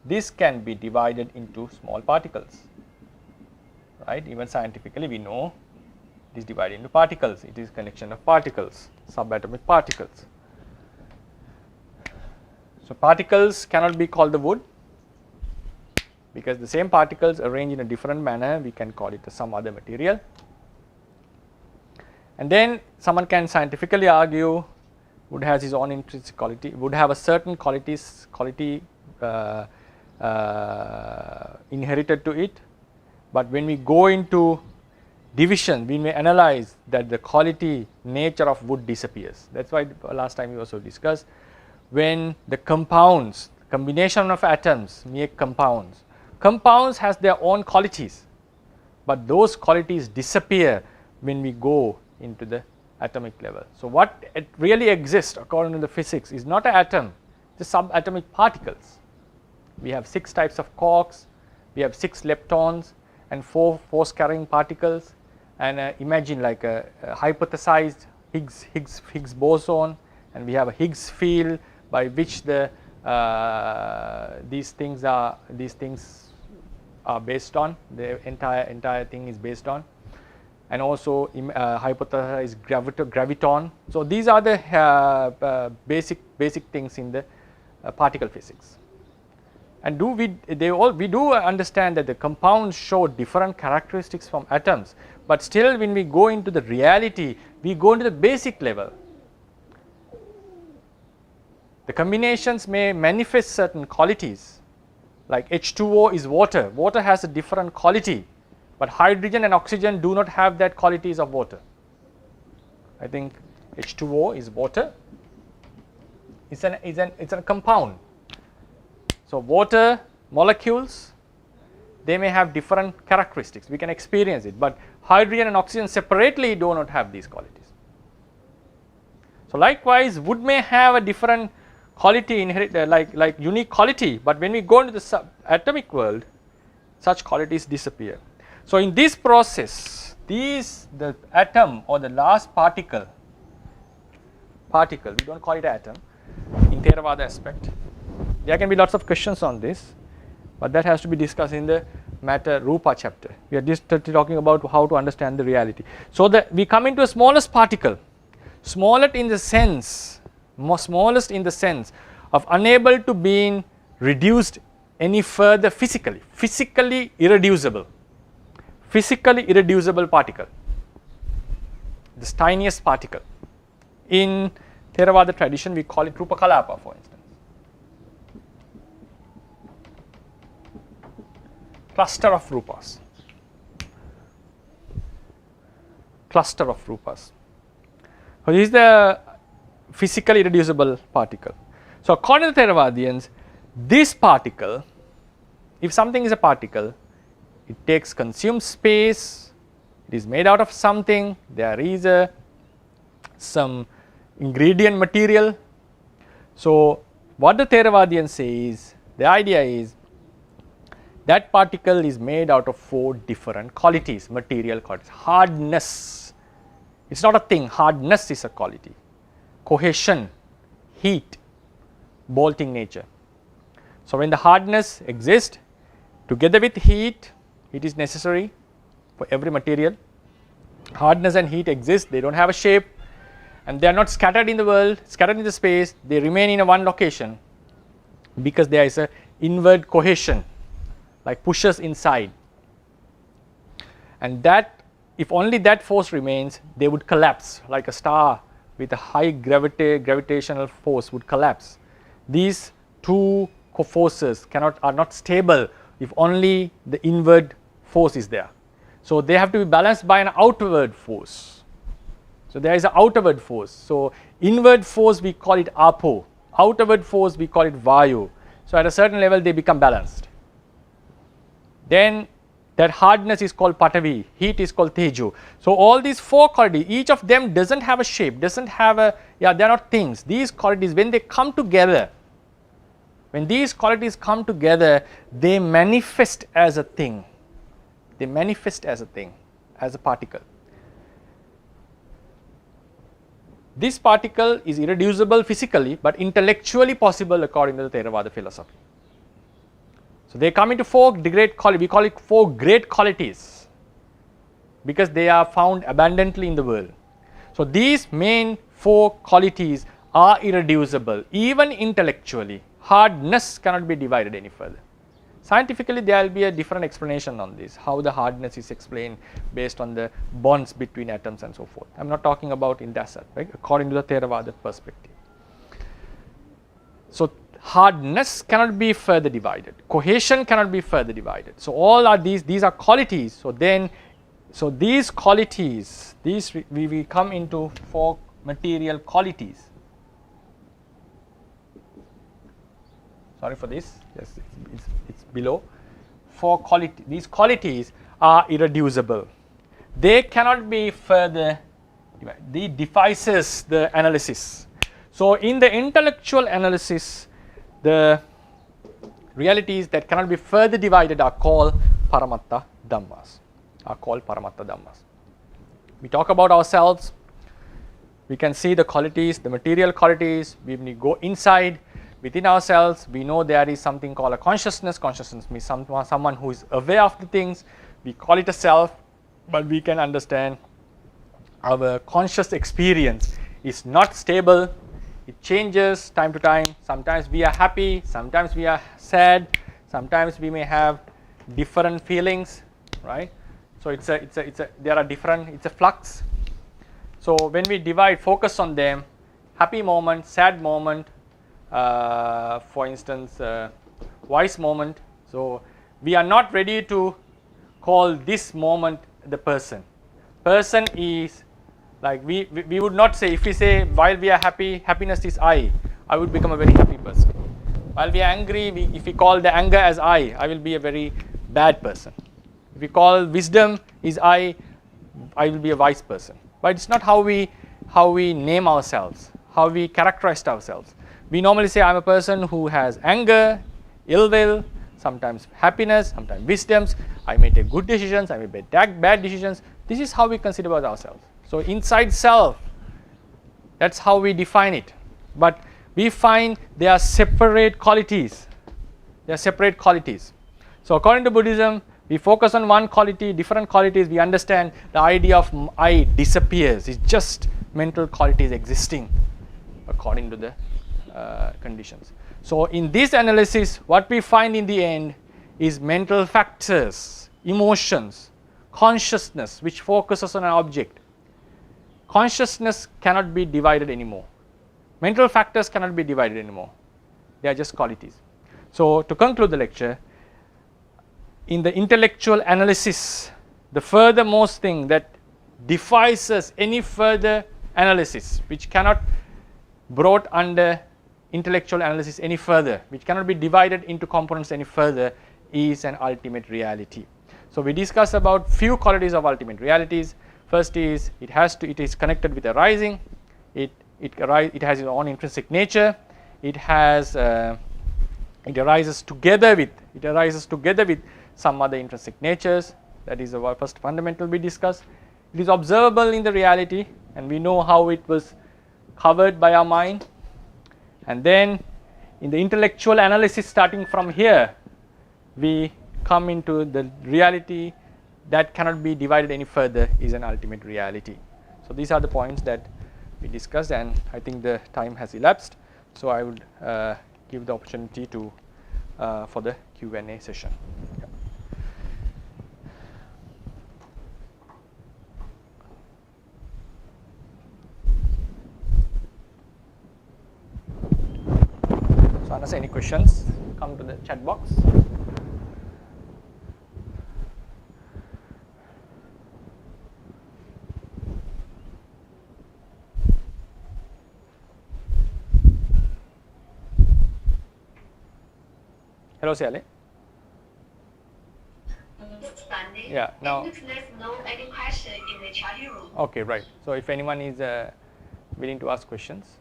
this can be divided into small particles. Right? Even scientifically we know it is divided into particles. It is connection of particles, subatomic particles. So particles cannot be called the wood, because the same particles arranged in a different manner, we can call it some other material. And then someone can scientifically argue wood has its own intrinsic quality, would have a certain quality inherited to it. But when we go into division, we may analyze that the quality, nature of wood disappears. That's why last time we also discussed, when the compounds, combination of atoms make compounds. Compounds has their own qualities, but those qualities disappear when we go into the atomic level. So what it really exists according to the physics is not an atom, the subatomic particles. We have 6 types of quarks, we have 6 leptons and 4 force carrying particles, and imagine like a hypothesized Higgs boson, and we have a Higgs field by which these things are based on, the entire thing is based on, and also hypothesized graviton. So these are the basic things in the particle physics. And we do understand that the compounds show different characteristics from atoms, but still when we go into the reality, we go into the basic level. The combinations may manifest certain qualities, like H2O is water. Water has a different quality, but hydrogen and oxygen do not have that qualities of water. I think H2O is water. It's a compound. So water molecules, they may have different characteristics. We can experience it, but hydrogen and oxygen separately do not have these qualities. So likewise, wood may have a different quality, like unique quality, but when we go into the subatomic world, such qualities disappear. So in this process, the atom or the last particle, we don't call it atom in Theravada aspect. There can be lots of questions on this, but that has to be discussed in the matter Rupa chapter. We are just talking about how to understand the reality. So we come into a smallest particle, smallest in the sense of unable to be reduced any further physically irreducible particle, this tiniest particle. In Theravada tradition, we call it Rupakalapa, for instance. Cluster of rupas. So this is the physically irreducible particle. So according to Theravadians, this particle, if something is a particle, it consumes space, it is made out of something, there is some ingredient material. So what the Theravadians say is, the idea is, that particle is made out of 4 different qualities, material qualities. Hardness, it's not a thing, hardness is a quality. Cohesion, heat, bolting nature. So when the hardness exists, together with heat, it is necessary for every material. Hardness and heat exist, they don't have a shape, and they are not scattered in the world, scattered in the space, they remain in one location because there is a inward cohesion, like pushes inside, and that, if only that force remains, they would collapse, like a star with a high gravitational force would collapse. These 2 forces are not stable if only the inward force is there. So they have to be balanced by an outward force. So there is an outward force. So inward force we call it apo, outward force we call it vayu. So at a certain level they become balanced. Then that hardness is called patavi, heat is called teju. So all these 4 qualities, each of them doesn't have a shape, doesn't have a, they are not things. These qualities, when they come together, when these qualities come together, they manifest as a thing. They manifest as a thing, as a particle. This particle is irreducible physically, but intellectually possible according to the Theravada philosophy. So they come into 4 great qualities, we call it 4 great qualities, because they are found abundantly in the world. So these main 4 qualities are irreducible, even intellectually. Hardness cannot be divided any further. Scientifically there will be a different explanation on this, how the hardness is explained based on the bonds between atoms and so forth. I am not talking about in that sense, right, according to the Theravada perspective. So hardness cannot be further divided, cohesion cannot be further divided. So all are these are qualities. So these qualities, we come into 4 material qualities. Sorry for this, yes, it's below. 4 qualities, these qualities are irreducible. They cannot be further divided. They defices the analysis. So in the intellectual analysis, the realities that cannot be further divided are called Paramatta Dhammas. We talk about ourselves, we can see the qualities, the material qualities. When we go inside, within ourselves, we know there is something called a consciousness. Consciousness means someone who is aware of the things. We call it a self, but we can understand our conscious experience is not stable. It changes time to time. Sometimes we are happy, sometimes we are sad, sometimes we may have different feelings, right? So there are different, it's a flux. So when we divide, focus on them, happy moment, sad moment, for instance, wise moment. So we are not ready to call this moment the person. Person is like we would not say, if we say while we are happy, happiness is I would become a very happy person. While we are angry, if we call the anger as I will be a very bad person. If we call wisdom is I will be a wise person. But it's not how we name ourselves, how we characterize ourselves. We normally say I'm a person who has anger, ill will, sometimes happiness, sometimes wisdoms. I may take good decisions, I may take bad decisions. This is how we consider about ourselves. So inside self, that's how we define it. But we find they are separate qualities. They are separate qualities. So according to Buddhism, we focus on one quality, different qualities. We understand the idea of I disappears. It's just mental qualities existing according to the conditions. So in this analysis, what we find in the end is mental factors, emotions, consciousness, which focuses on an object. Consciousness cannot be divided anymore. Mental factors cannot be divided anymore. They are just qualities. So to conclude the lecture, in the intellectual analysis, the furthermost thing that defies us any further analysis, which cannot brought under intellectual analysis any further, which cannot be divided into components any further, is an ultimate reality. So we discussed about few qualities of ultimate realities. First is it is connected with arising. It has its own intrinsic nature. It arises together with some other intrinsic natures. That is the first fundamental we discussed. It is observable in the reality, and we know how it was covered by our mind. And then in the intellectual analysis, starting from here, we come into the reality that cannot be divided any further, is an ultimate reality. So these are the points that we discussed, and I think the time has elapsed. So I would give the opportunity to for the Q&A session. Yeah. So unless any questions, come to the chat box. Hello, Siale. Yeah, now. There's no any question in the chat room. Okay, right. So if anyone is willing to ask questions.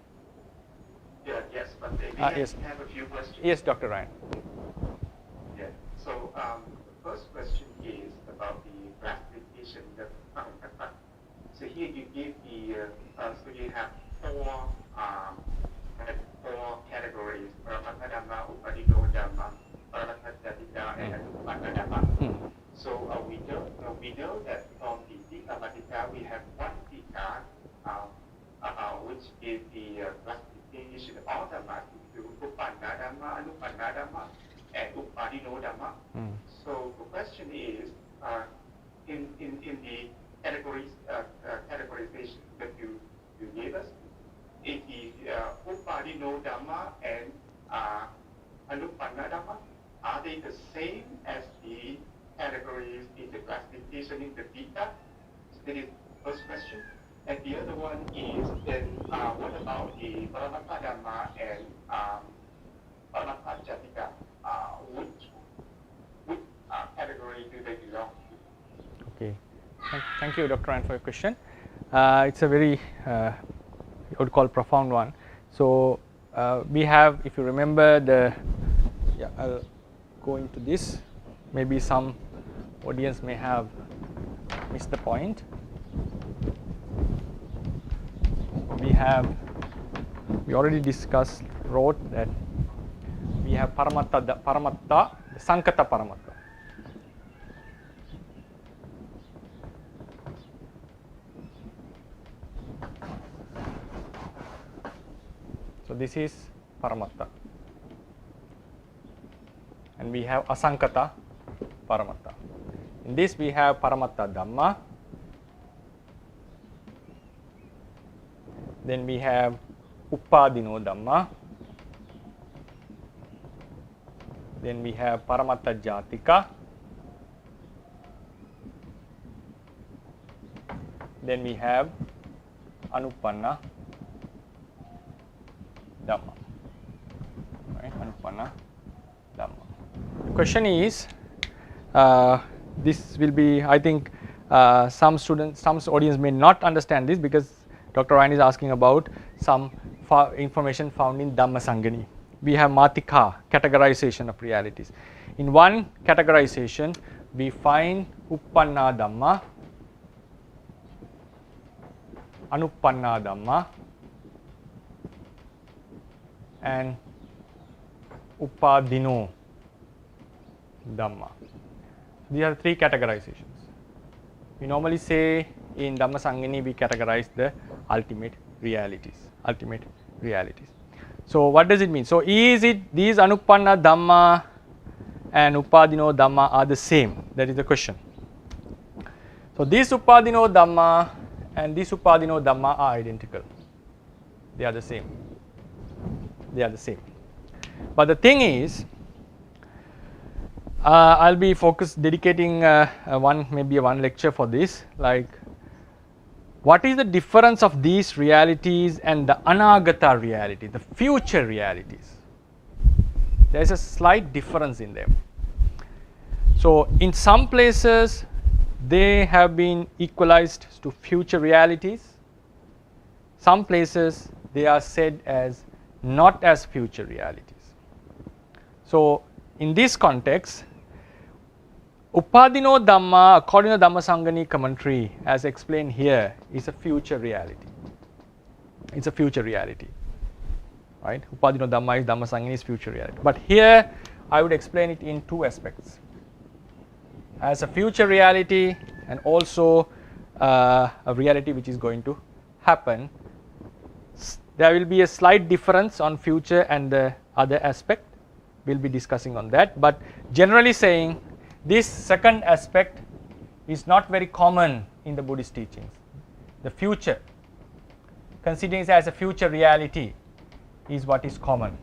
Yes, but maybe yes. have a few questions. Yes, Dr. Ryan. Yeah. So the first question is about the classification of Paramatma. So here you give the so you have four categories: Paramatma Dhamma, Upadino Dhamma, Paramatma Jatika, and Anupatta Dhamma. So we know that from the Dhammatika we have one Dika, which is the classification of Dhamma into Upanna Dhamma, Anupanna Dhamma, and Upadino Dhamma. So the question is, in the categorization that you gave us, is the Upadino Dhamma and Anupanna Dhamma, are they the same as the categories in the classification in the Dika? So that is the first question. And the other one is then what about the Paramatma Dhamma and Paramatma Jatika? Which category do they belong to? Okay. Thank you, Dr. Ryan, for your question. It's a very, I would call, profound one. So we have, if you remember I'll go into this. Maybe some audience may have missed the point. We already wrote that we have Paramatta, Sankata Paramatta. So this is Paramatta. and we have asankata paramatta. In this we have paramatta Dhamma, then we have uppadino Dhamma, then we have paramatta Jatika, then we have anupanna Dhamma. Right, anupanna Dhamma. The question is, this will be, I think some students, some audience may not understand this, because Dr. Ryan is asking about some information found in Dhamma Sangani. We have Matika, categorization of realities. In one categorization, we find Uppanna Dhamma, Anupanna Dhamma, and Uppadino Dhamma. These are three categorizations. We normally say in Dhamma Sangani we categorize the ultimate realities. So what does it mean? So is it these Anupanna Dhamma and Uppadino Dhamma are the same? That is the question. So this Uppadino Dhamma and this Uppadino Dhamma are identical. They are the same. They are the same. But the thing is, I'll be dedicating maybe one lecture for this, like what is the difference of these realities and the anagata reality, the future realities? There is a slight difference in them. So in some places they have been equalized to future realities. Some places they are said as not as future realities. So in this context, Uppadino Dhamma, according to Dhamma Sangani commentary, as explained here, is a future reality. It's a future reality, right? Uppadino Dhamma is Dhamma Sangani is future reality. But here, I would explain it in two aspects: as a future reality and also a reality which is going to happen. There will be a slight difference on future and the other aspect. We'll be discussing on that. But generally saying, this second aspect is not very common in the Buddhist teachings. The future, considering it as a future reality, is what is common.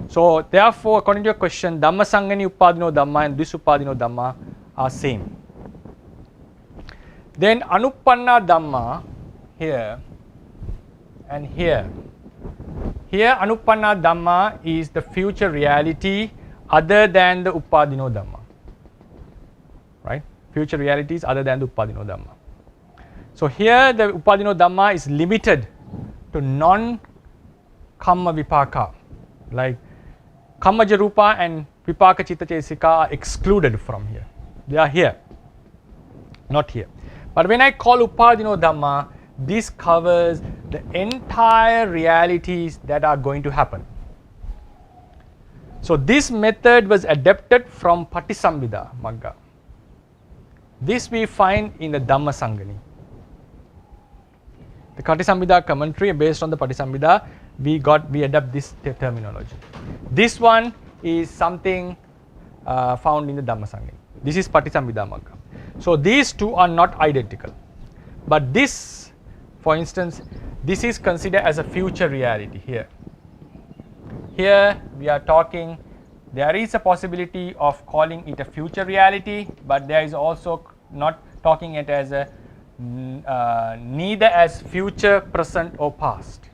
So therefore, according to your question, Dhamma Sangani Uppadino Dhamma and this Uppadino Dhamma are same. Then Anupanna Dhamma here and here. Here Anupanna Dhamma is the future reality other than the Uppadino Dhamma. Right? Future realities other than the Uppadino Dhamma. So here the Uppadino Dhamma is limited to non-Kamma Vipaka. Like Kammaja Rupa and Vipaka Chitta Chesika are excluded from here. They are here, not here. But when I call Uppadino Dhamma, this covers the entire realities that are going to happen. So this method was adapted from Patisambhida Magga. This we find in the Dhamma Sangani. The Patisambhida commentary, based on the Patisambhida, we adapt this terminology. This one is something found in the Dhamma Sangani. This is Patisambhida Magga. So these two are not identical. But this, for instance, this is considered as a future reality here. Here we are talking, there is a possibility of calling it a future reality, but there is also not talking it as a neither as future, present or past.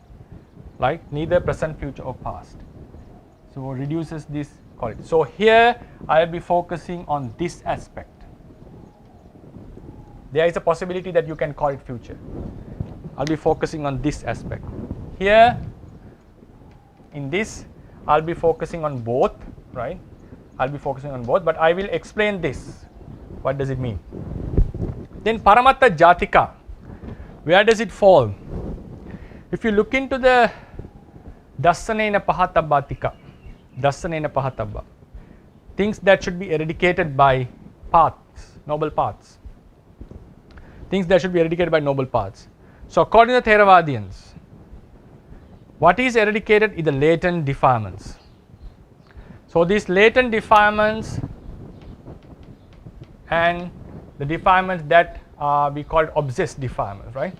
Right? Neither present, future or past. So reduces this quality. So here I will be focusing on this aspect. There is a possibility that you can call it future. I'll be focusing on this aspect. Here, in this, I'll be focusing on both, right? I'll be focusing on both, but I will explain this. What does it mean? Then Paramatta Jatika, where does it fall? If you look into the Dasanena Pahatabbatika, Dasanena Pahatabba, things that should be eradicated by paths, noble paths. Things that should be eradicated by noble paths. So according to the Theravadians, what is eradicated is the latent defilements. So these latent defilements and the defilements that we call obsessed defilements, right?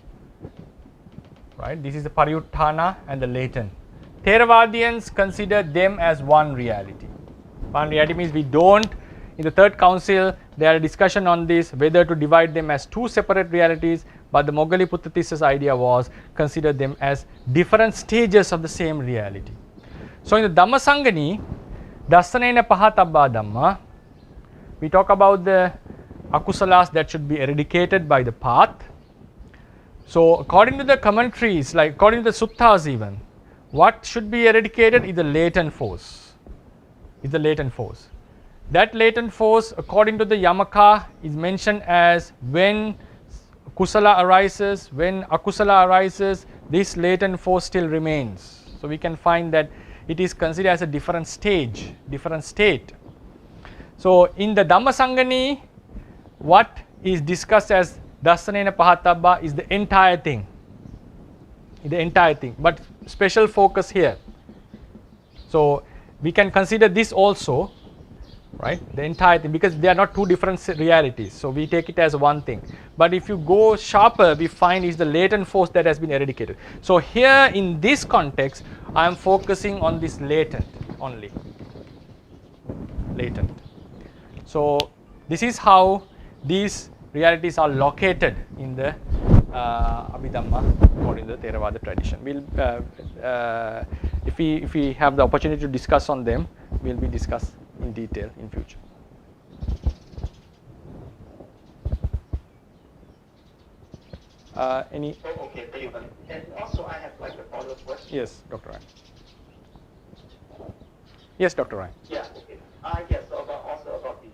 Right. This is the pariyuttana and the latent. Theravadians consider them as one reality. One reality means we don't. In the third council, there are discussion on this whether to divide them as two separate realities. But the Moggaliputta idea was consider them as different stages of the same reality. So in the Dhamma Sangani, Dasanena Pahatabba Dhamma, we talk about the akusalas that should be eradicated by the path. So according to the commentaries, like according to the suttas even, what should be eradicated is the latent force. Is the latent force. That latent force, according to the Yamaka, is mentioned as when kusala arises, when akusala arises, this latent force still remains. So we can find that it is considered as a different stage, different state. So in the Dhamma Sangani, what is discussed as Dasanena Pahatabba is the entire thing. The entire thing, but special focus here. So we can consider this also, right? The entire thing, because they are not two different realities. So we take it as one thing. But if you go sharper, we find is the latent force that has been eradicated. So here in this context, I am focusing on this latent only. Latent. So this is how these realities are located in the Abhidhamma according to the Theravada tradition. We'll, if we have the opportunity to discuss on them, we'll be discussed in detail in future. Any? Oh, okay, David. And also, I have like a follow-up question. Yes, Dr. Ryan. Yes, Dr. Ryan. Yeah. Okay. Yes. So also about the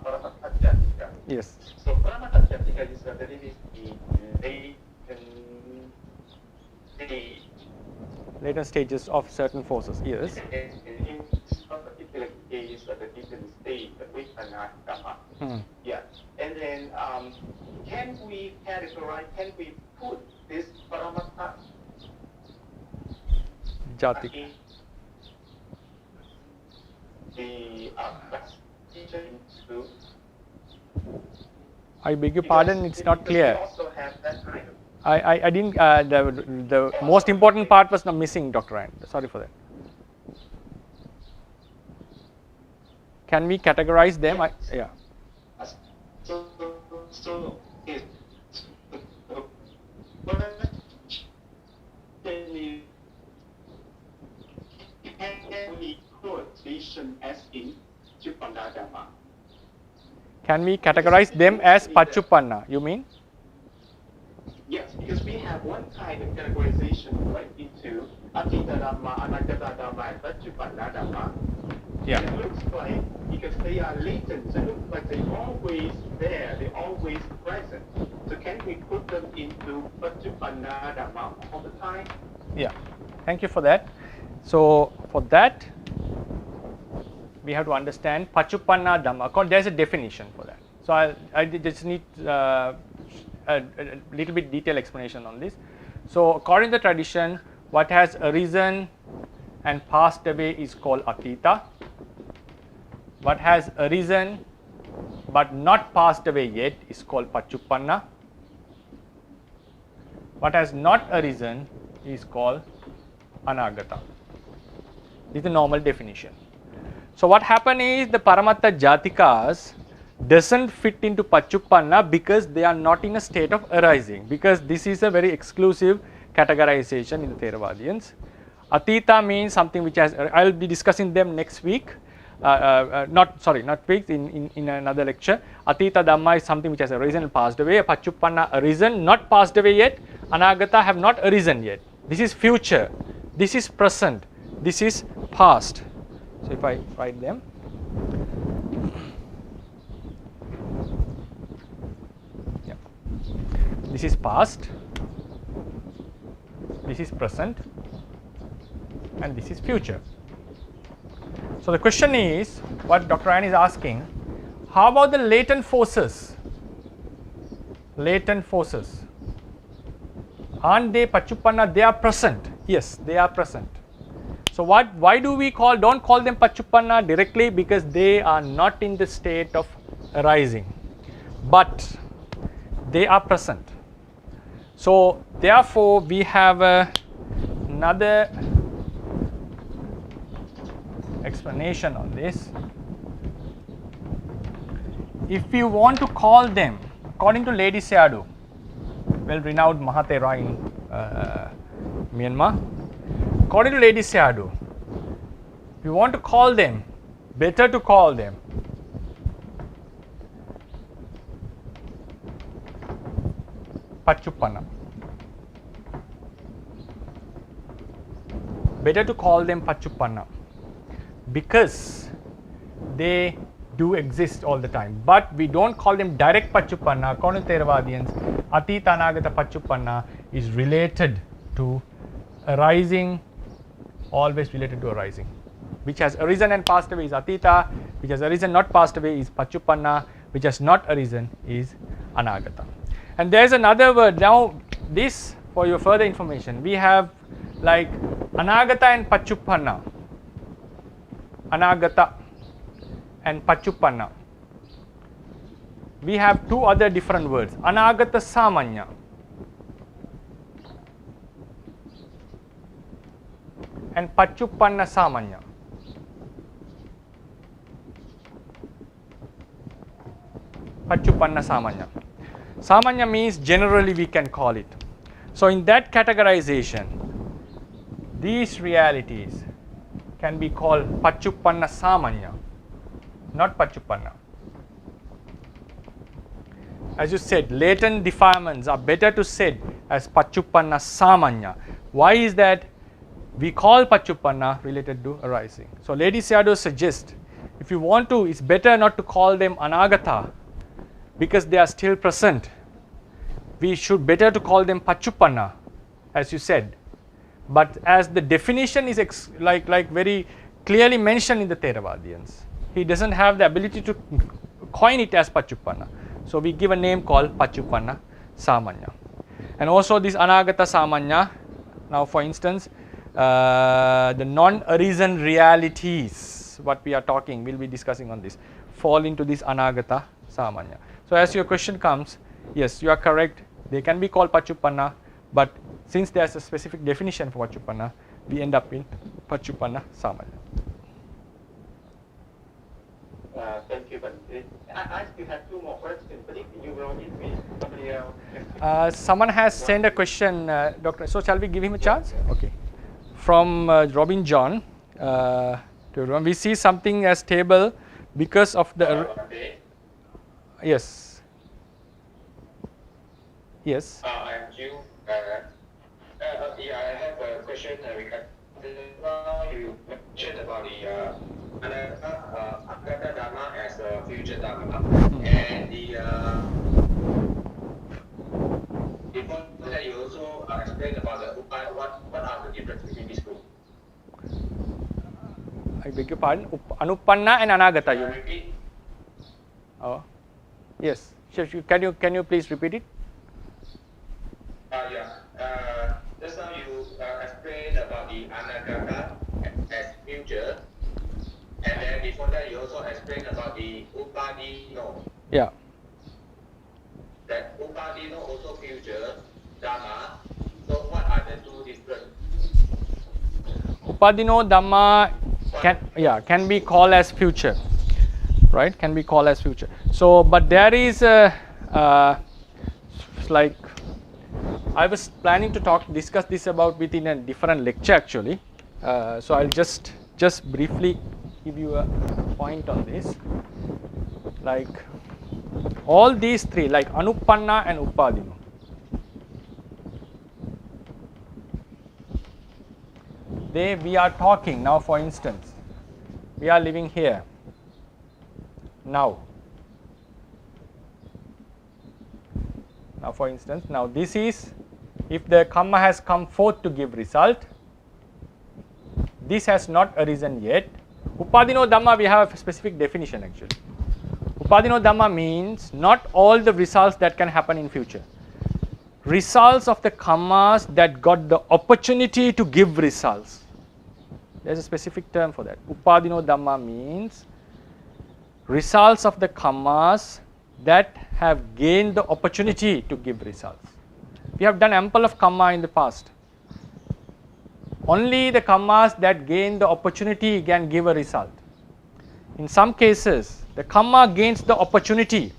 Paramattha Jatika. Yes. So Paramattha Jatika is very Latent stages of certain forces. Yes. In this particular case, the different state, the Vipassana Dhamma. Yeah. And then, can we categorize? Can we put this Paramattha Jatika. in the into? I beg your pardon, it's not clear. We also have that kind of. I didn't, the most important part was not missing, Dr. Ryan. Sorry for that. Can we categorize them? Yeah. So it's can we put vision as in Chupanda Dhamma? Can we categorize them as Paccuppanna, you mean? Yes, because we have one kind of categorization right into Atita Dhamma, Anagata Dhamma, and Paccuppanna Dhamma. Yeah. And it looks like, because they are latent, it looks like they're always there, they're always present. So can we put them into Paccuppanna Dhamma all the time? Yeah. Thank you for that. So for that, we have to understand Paccuppanna Dhamma. There's a definition for that. So I just need a little bit detailed explanation on this. So according to the tradition, what has arisen and passed away is called Atita. What has arisen but not passed away yet is called Paccuppanna. What has not arisen is called Anagata. This is the normal definition. So what happened is the Paramattha Jatikas doesn't fit into Paccuppanna because they are not in a state of arising, because this is a very exclusive categorization in the Theravadians. Atita means something which has, I will be discussing them next week, not week, in another lecture. Atita Dhamma is something which has arisen and passed away. Paccuppanna arisen, not passed away yet. Anagata have not arisen yet. This is future, this is present, this is past. So if I write them, yeah. This is past, this is present, and this is future. So the question is, what Dr. Ryan is asking, how about the latent forces? Latent forces. Aren't they Paccuppanna? They are present. Yes, they are present. So why do we don't call them Paccuppanna directly? Because they are not in the state of arising, but they are present. So therefore we have another explanation on this. If you want to call them, according to Lady Sayadaw, well renowned Mahatera in Myanmar, according to Lady Sayadaw, if you want to call them, better to call them Paccuppanna. Better to call them Paccuppanna because they do exist all the time, but we don't call them direct Paccuppanna. According to Theravadians, Atita Anagata Paccuppanna is related to arising, always related to arising. Which has arisen and passed away is Atita, which has arisen not passed away is Paccuppanna, which has not arisen is Anagata. And there is another word. Now this, for your further information, we have like Anagata and Paccuppanna. Anagata and Paccuppanna. We have two other different words. Anagata Samanya and Paccuppanna Samanya. Paccuppanna Samanya. Samanya means generally we can call it. So in that categorization, these realities can be called Paccuppanna Samanya, not Paccuppanna. As you said, latent defilements are better to said as Paccuppanna Samanya. Why is that? We call Paccuppanna related to arising. So Lady Sayadaw suggests, if you want to, it's better not to call them Anagata because they are still present. We should better to call them Paccuppanna, as you said. But as the definition is like very clearly mentioned in the Theravadians, he doesn't have the ability to coin it as Paccuppanna. So we give a name called Paccuppanna Samanya. And also this Anagata Samanya, now for instance, the non-arisen realities, what we are talking, we'll be discussing on this, fall into this Anagata Samanya. So as your question comes, yes, you are correct, they can be called Paccuppanna, but since there's a specific definition for Paccuppanna, we end up in Paccuppanna Samanya. Thank you, but I still have two more questions, but if you will give me somebody else. Someone has sent a question, Doctor. So shall we give him a chance? Okay. From Robin John, we see something as table because of the. Yes. Yes. I'm Jill. Yeah, I have a question regarding you mentioned about the Anagata Dhamma as a future Dhamma, and before that you also explained about the what are the difference between these two. I beg your pardon. Anuppanna and Anagata. Can you repeat? Oh, yes. Can you please repeat it? Yeah. Just now you explained about the Anagata as future, and then before that you also explained about the Upadino. Yeah. That Upadino also future Dhamma. So what are the two different? Upadino Dhamma can be called as future, right? Can be called as future. So, but there is like. I was planning to discuss this about within a different lecture actually. So I'll just briefly give you a point on this. Like all these three, like Anuppanna and Upadino, we are talking now. For instance, we are living here now. Now for instance, now this is, if the karma has come forth to give result, this has not arisen yet. Upadino Dhamma, we have a specific definition actually. Upadino Dhamma means not all the results that can happen in future. Results of the karmas that got the opportunity to give results. There is a specific term for that. Upadino Dhamma means results of the karmas that have gained the opportunity to give results. We have done ample of karma in the past. Only the karmas that gain the opportunity can give a result. In some cases, the karma gains the opportunity,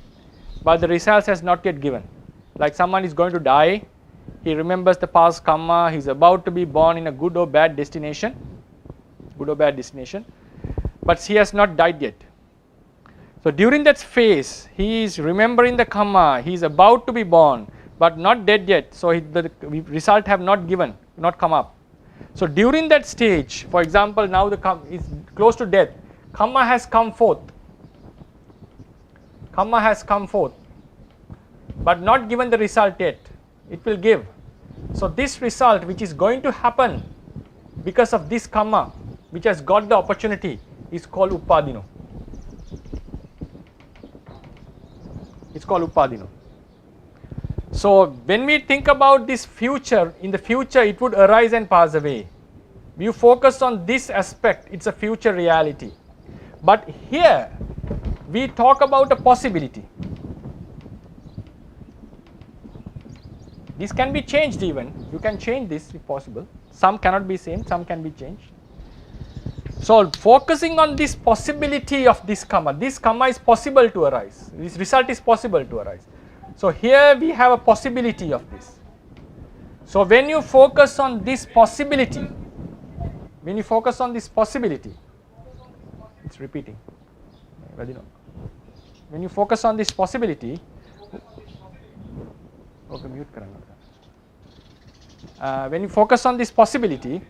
but the results has not yet given. Like someone is going to die, he remembers the past karma, he is about to be born in a good or bad destination, but he has not died yet. So during that phase, he is remembering the karma, he is about to be born, but not dead yet, so the result have not come up. So during that stage, for example, now the karma is close to death, karma has come forth, but not given the result yet. It will give. So this result which is going to happen because of this karma which has got the opportunity is called upadino. It's called upadino. So when we think about this future, in the future it would arise and pass away. You focus on this aspect, it's a future reality. But here we talk about a possibility. This can be changed even. You can change this if possible. Some cannot be same, some can be changed. So focusing on this possibility of this karma is possible to arise. This result is possible to arise. So here we have a possibility of this. So when you focus on this possibility, it's repeating. When you focus on this possibility, okay, mute when you focus on this possibility,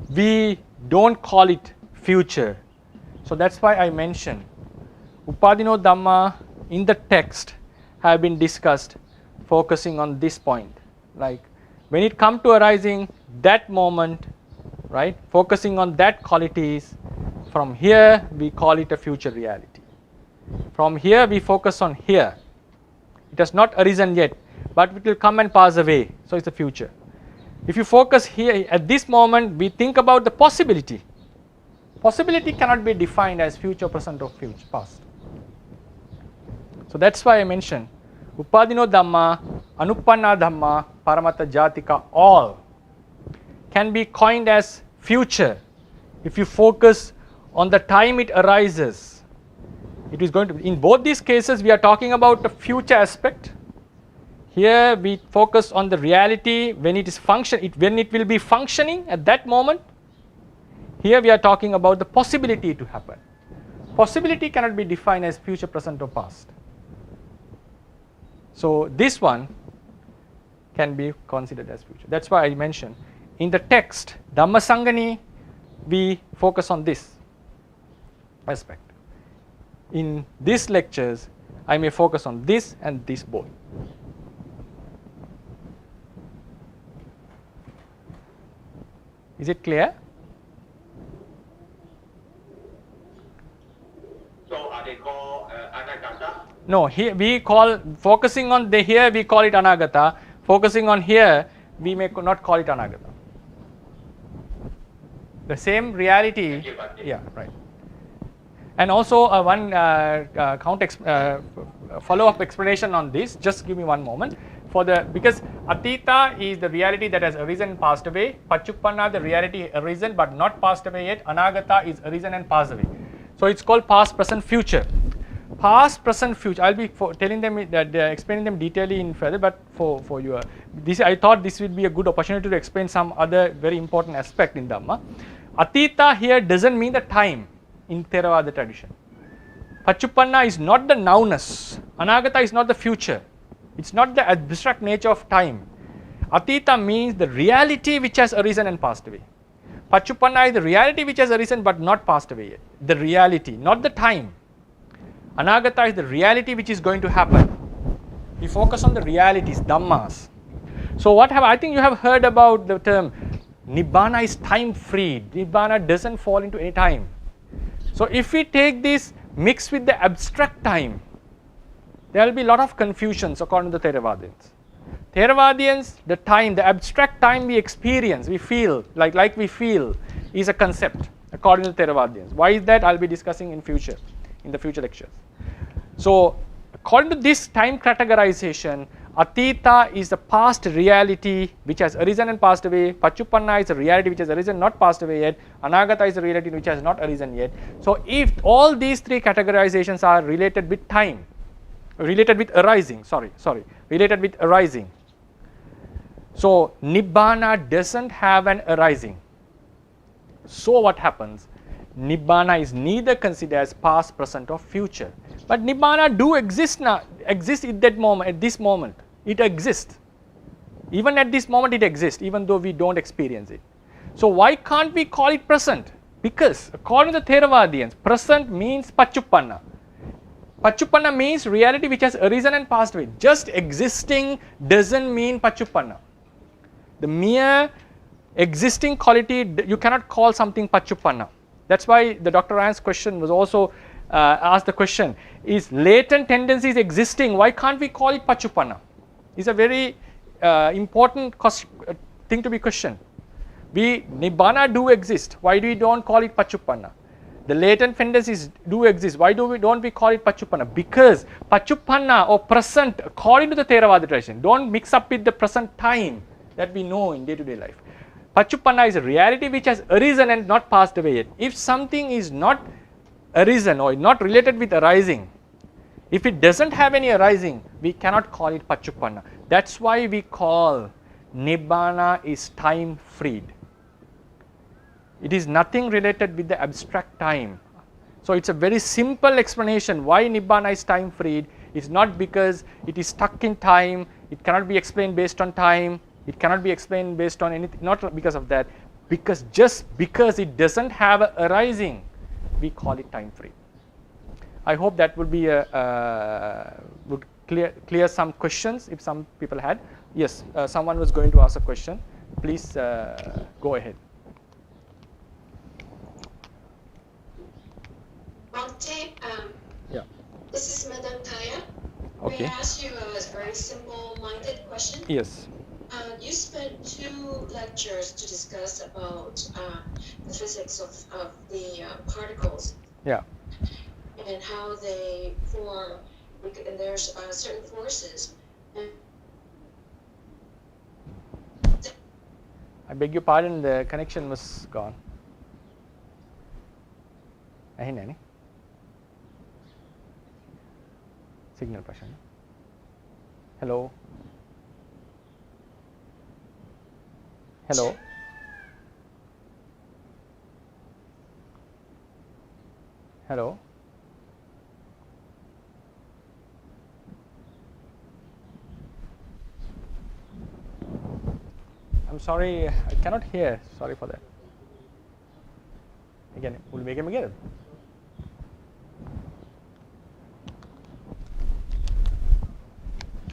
we don't call it future. So that's why I mentioned Upadino Dhamma in the text have been discussed focusing on this point. Like when it comes to arising that moment, right, focusing on that qualities, from here we call it a future reality. From here we focus on here. It has not arisen yet, but it will come and pass away. So it's the future. If you focus here at this moment, we think about the possibility. Possibility cannot be defined as future, present or future, past. So that's why I mentioned Upadino Dhamma, Anupanna Dhamma, Paramata Jatika, all can be coined as future if you focus on the time it arises. It is going to be, in both these cases we are talking about the future aspect. Here we focus on the reality when it is when it will be functioning at that moment. Here we are talking about the possibility to happen. Possibility cannot be defined as future, present or past. So this one can be considered as future. That's why I mentioned in the text Dhamma Sangani we focus on this aspect. In these lectures I may focus on this and this both. Is it clear? So are they called anagata? No, here we call, focusing on the here we call it anagata, focusing on here we may not call it anagata. The same reality, yeah, right. And also one follow-up explanation on this, just give me one moment. Because Atita is the reality that has arisen and passed away, Pachupanna the reality arisen but not passed away yet, Anagata is arisen and passed away. So it's called past, present, future. Past, present, future. I'll be telling them that explaining them detailedly in further, but for you, I thought this would be a good opportunity to explain some other very important aspect in Dhamma. Atita here doesn't mean the time in Theravada tradition. Pachupanna is not the nowness. Anagata is not the future. It's not the abstract nature of time. Atita means the reality which has arisen and passed away. Pachupanna is the reality which has arisen but not passed away yet. The reality, not the time. Anagata is the reality which is going to happen. We focus on the realities, Dhammas. So I think you have heard about the term Nibbana is time free. Nibbana doesn't fall into any time. So if we take this mixed with the abstract time, there will be a lot of confusions according to the Theravadins. Theravadians, the time, the abstract time we experience, we feel, like we feel, is a concept according to Theravadians. Why is that? I'll be discussing in the future lectures. So, according to this time categorization, Atita is the past reality which has arisen and passed away. Pachupanna is a reality which has arisen, not passed away yet. Anagata is a reality which has not arisen yet. So, if all these three categorizations are related with time, related with arising, related with arising. So, Nibbana doesn't have an arising. So, what happens? Nibbana is neither considered as past, present or future. But Nibbana do exist now, exists at that moment, at this moment. It exists. Even at this moment it exists, even though we don't experience it. So why can't we call it present? Because according to the Theravadians, present means Pachupanna. Pachupanna means reality which has arisen and passed away. Just existing doesn't mean Pachupanna. The mere existing quality, you cannot call something Pachupanna. That's why the Dr. Ryan's question was also asked the question, is latent tendencies existing? Why can't we call it Pachupanna? It's a very important thing to be questioned. Nibbana do exist. Why do we don't call it Pachupanna? The latent tendencies do exist. Why don't we call it Pachupanna? Because Pachupanna or present, according to the Theravada tradition, don't mix up with the present time that we know in day-to-day life. Pachupanna is a reality which has arisen and not passed away yet. If something is not arisen or not related with arising, if it doesn't have any arising, we cannot call it Pachupanna. That's why we call Nibbana is time freed. It is nothing related with the abstract time. So it's a very simple explanation why Nibbana is time freed. It's not because it is stuck in time, it cannot be explained based on time, it cannot be explained based on anything, not because of that, because just because it doesn't have a arising, we call it time free. I hope that would be would clear some questions if some people had. Yes, someone was going to ask a question. Please go ahead. Bhante, Yeah. this is Madam Kaya. Okay. May I ask you a very simple-minded question? Yes. You spent 2 lectures to discuss about the physics of the particles. Yeah. And how they form, and there's certain forces. I beg your pardon, the connection was gone. Ahine signal pressure. Hello. Hello. Hello. I'm sorry, I cannot hear. Sorry for that. Again, we'll make him again.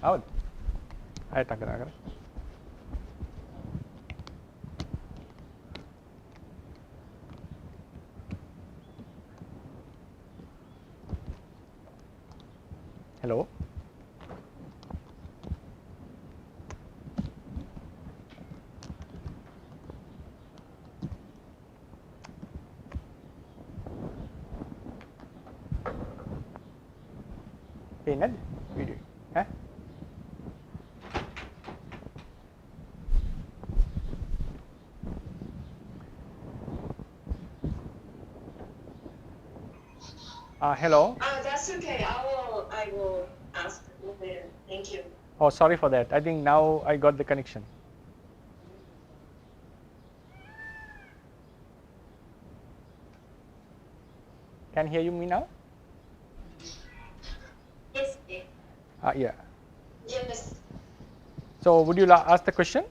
Out. I talk about it. Hello. Pinad video. Huh? Hello. That's okay. I will ask later. Thank you. Oh, sorry for that. I think now I got the connection. Can hear you me now? Yes. Yeah. Yes. So would you ask the question?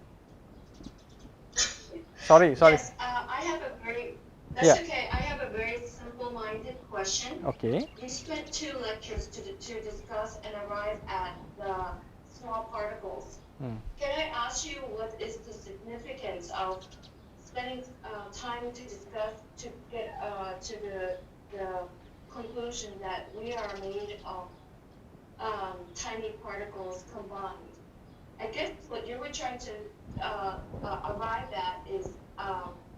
Sorry. Yes. I have a very. That's Yeah. okay. I have a very simple-minded question. Okay. You spent 2 lectures to discuss and arrive at the small particles. Can I ask you what is the significance of spending time to discuss to get to the conclusion that we are made of tiny particles combined, I guess what you were trying to arrive at is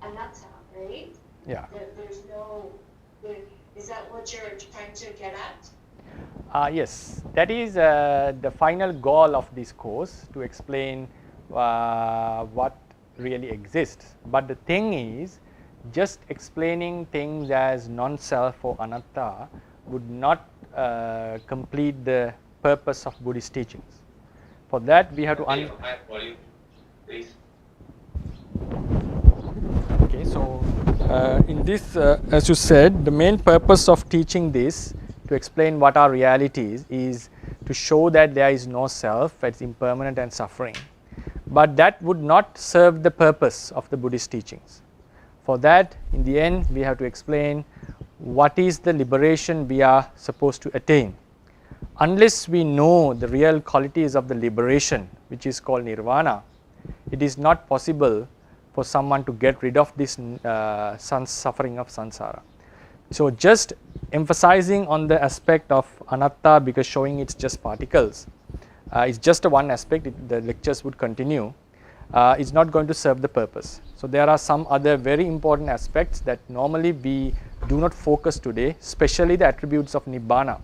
anatta, right? Yeah. There's no. Is that what you're trying to get at? Yes, that is the final goal of this course, to explain what really exists. But the thing is, just explaining things as non-self or anatta would not complete the purpose of Buddhist teachings. For that, we have to please. Okay, so in this, as you said, the main purpose of teaching this, to explain what our reality is to show that there is no self, it's impermanent and suffering. But that would not serve the purpose of the Buddhist teachings. For that, in the end, we have to explain what is the liberation we are supposed to attain. Unless we know the real qualities of the liberation, which is called nirvana, it is not possible for someone to get rid of this suffering of samsara. So just emphasizing on the aspect of anatta, because showing it's just particles, it's just one aspect, the lectures would continue, is not going to serve the purpose. So there are some other very important aspects that normally we do not focus today, especially the attributes of nibbana.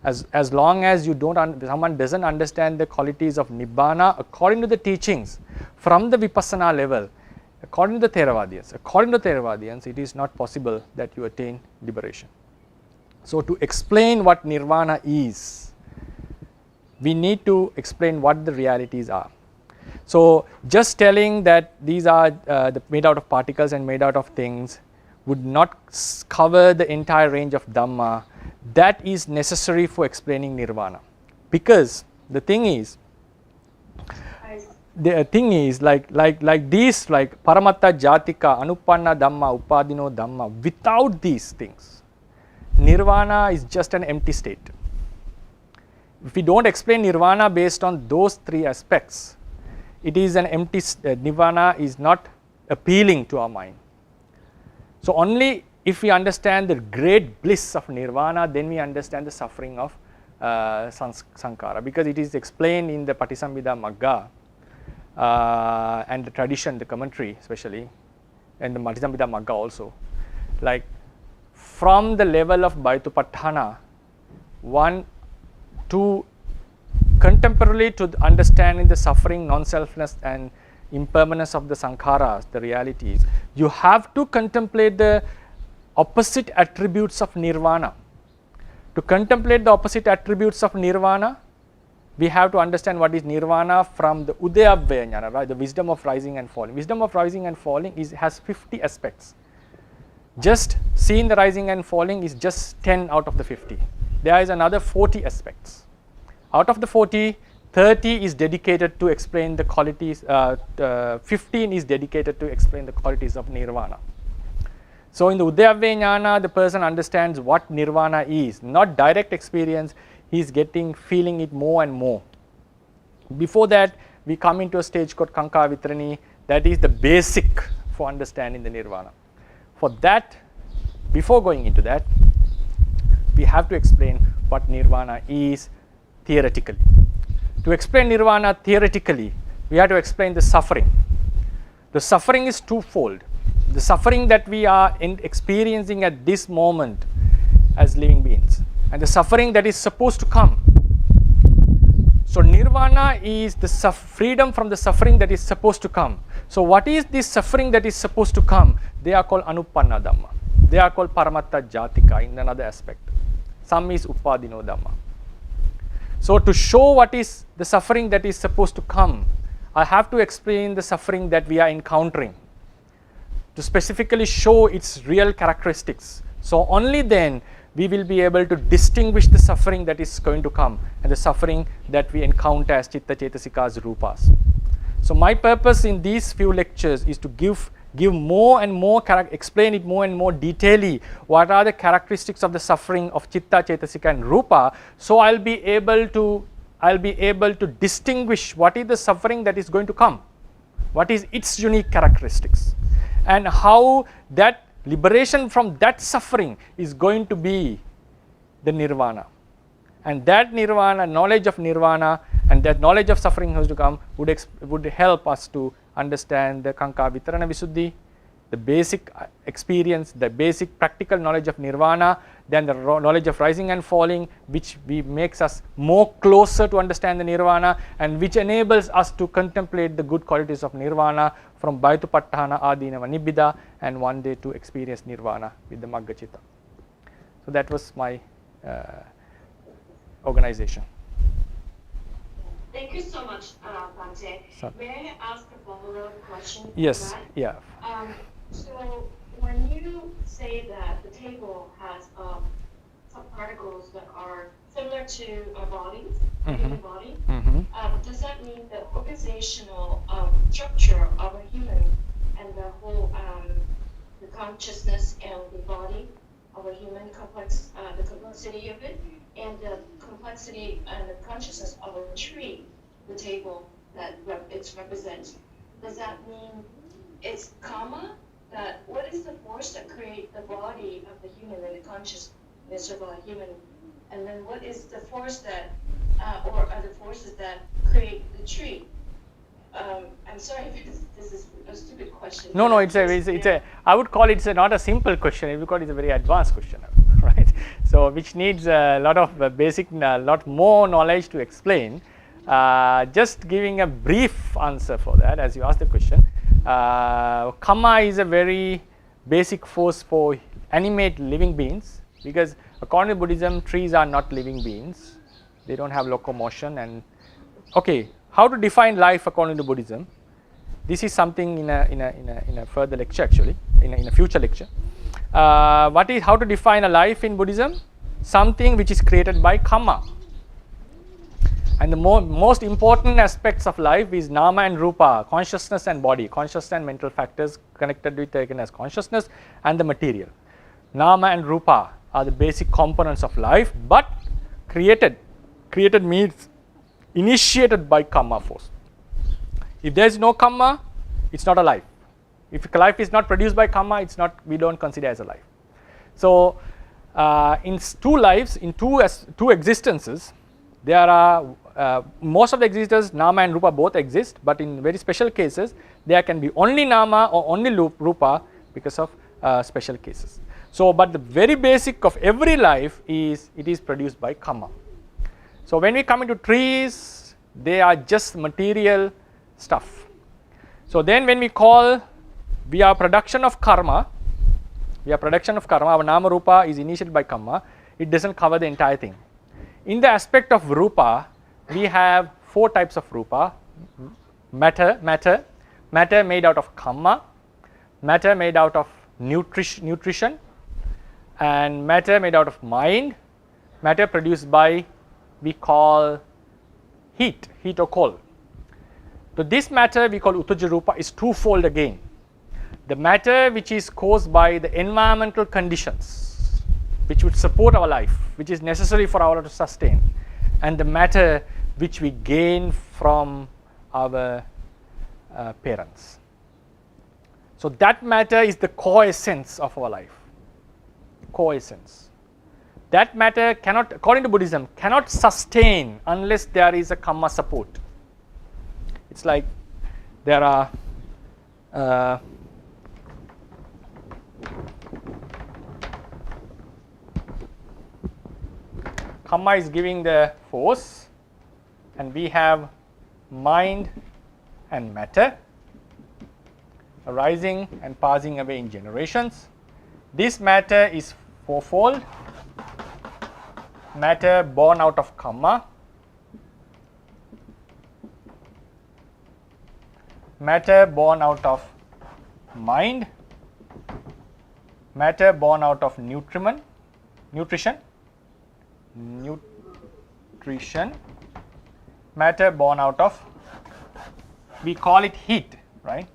As long as you someone doesn't understand the qualities of nibbana according to the teachings from the vipassana level, according to the Theravadians, it is not possible that you attain liberation. So to explain what nirvana is, we need to explain what the realities are. So just telling that these are made out of particles and made out of things would not cover the entire range of Dhamma that is necessary for explaining nirvana. Because the thing is like these, like paramatta jatika, anupanna dhamma, upadino dhamma, without these things, nirvana is just an empty state. If we don't explain nirvana based on those three aspects, it is an empty, nirvana is not appealing to our mind. So only if we understand the great bliss of nirvana, then we understand the suffering of sankhara, because it is explained in the Patisambhida Magga and the tradition, the commentary especially, and the Patisambhida Magga also. Like from the level of Bhaitupatthana, one to contemporarily to understanding the suffering, non-selfness and impermanence of the sankharas, the realities, you have to contemplate the opposite attributes of nirvana. To contemplate the opposite attributes of nirvana, we have to understand what is nirvana from the udayavaya jnana, right? The wisdom of rising and falling. Wisdom of rising and falling has 50 aspects. Just seeing the rising and falling is just 10 out of the 50. There is another 40 aspects. Out of the 40, 30 is dedicated to explain the qualities, 15 is dedicated to explain the qualities of nirvana. So in the Udayavaya Jnana, the person understands what nirvana is, not direct experience, he is feeling it more and more. Before that, we come into a stage called Kanka Vitrani, that is the basic for understanding the nirvana. For that, before going into that, we have to explain what nirvana is theoretically. To explain nirvana theoretically, we have to explain the suffering. The suffering is twofold. The suffering that we are experiencing at this moment as living beings, and the suffering that is supposed to come. So nirvana is the freedom from the suffering that is supposed to come. So what is this suffering that is supposed to come? They are called anupanna dhamma. They are called paramatta jatika in another aspect. Some is upadino dhamma. So to show what is the suffering that is supposed to come, I have to explain the suffering that we are encountering, to specifically show its real characteristics. So only then we will be able to distinguish the suffering that is going to come and the suffering that we encounter as chitta cetasikas rupas. So my purpose in these few lectures is to give more and more, explain it more and more detailedly, what are the characteristics of the suffering of chitta, cetasika and rupa, so I'll be able to distinguish what is the suffering that is going to come, what is its unique characteristics, and how that liberation from that suffering is going to be the nirvana. And that nirvana, knowledge of nirvana, and that knowledge of suffering has to come would help us to understand the Kanka Vitarana Visuddhi, the basic experience, the basic practical knowledge of Nirvana, then the knowledge of rising and falling, which makes us more closer to understand the Nirvana, and which enables us to contemplate the good qualities of Nirvana from Bhaitupatthana, Adinava, Nibbida, and one day to experience Nirvana with the Maggacitta. So that was my organization. Thank you so much, Bhante. May I ask a follow-up question? Yes, yeah. So when you say that the table has some particles that are similar to our bodies, the human body, does that mean the organizational structure of a human and the whole the consciousness and the body of a human complex, the complexity of it, and the complexity and the consciousness of a tree, the table that it represents, does that mean it's karma? That what is the force that creates the body of the human and the consciousness of a human, and then what is the force that, or other forces that create the tree? I'm sorry if this is a stupid question. No, it's a. I would call it not a simple question. I would call it a very advanced question, right? So which needs a lot of basic, lot more knowledge to explain. Just giving a brief answer for that, as you asked the question. Karma is a very basic force for animate living beings, because according to Buddhism, trees are not living beings. They don't have locomotion. And okay, how to define life according to Buddhism? This is something in a further lecture, actually, in a future lecture. How to define a life in Buddhism? Something which is created by karma. And the most important aspects of life is nama and rupa, consciousness and body, conscious and mental factors connected with taken as consciousness, and the material. Nama and rupa are the basic components of life, but created means initiated by karma force. If there is no karma, it's not a life. If life is not produced by karma, it's not. We don't consider as a life. So, in two lives, in two existences, there are most of the existences, nama and rupa both exist, but in very special cases, there can be only nama or only rupa because of special cases. So, but the very basic of every life is it is produced by karma. So, when we come into trees, they are just material stuff. So, then when we are production of karma, our nama rupa is initiated by karma, it does not cover the entire thing. In the aspect of rupa, we have 4 types of rupa: matter made out of karma, matter made out of nutrition, and matter made out of mind, matter produced by, we call heat or cold. So this matter we call Uttaja Rupa is twofold again. The matter which is caused by the environmental conditions which would support our life, which is necessary for our life to sustain, and the matter which we gain from our parents. So that matter is the core essence of our life. Core essence. That matter cannot, according to Buddhism, cannot sustain unless there is a karma support. It's like there are karma is giving the force, and we have mind and matter arising and passing away in generations. This matter is fourfold: matter born out of karma, matter born out of mind, matter born out of nutrition, matter born out of, we call it heat, right?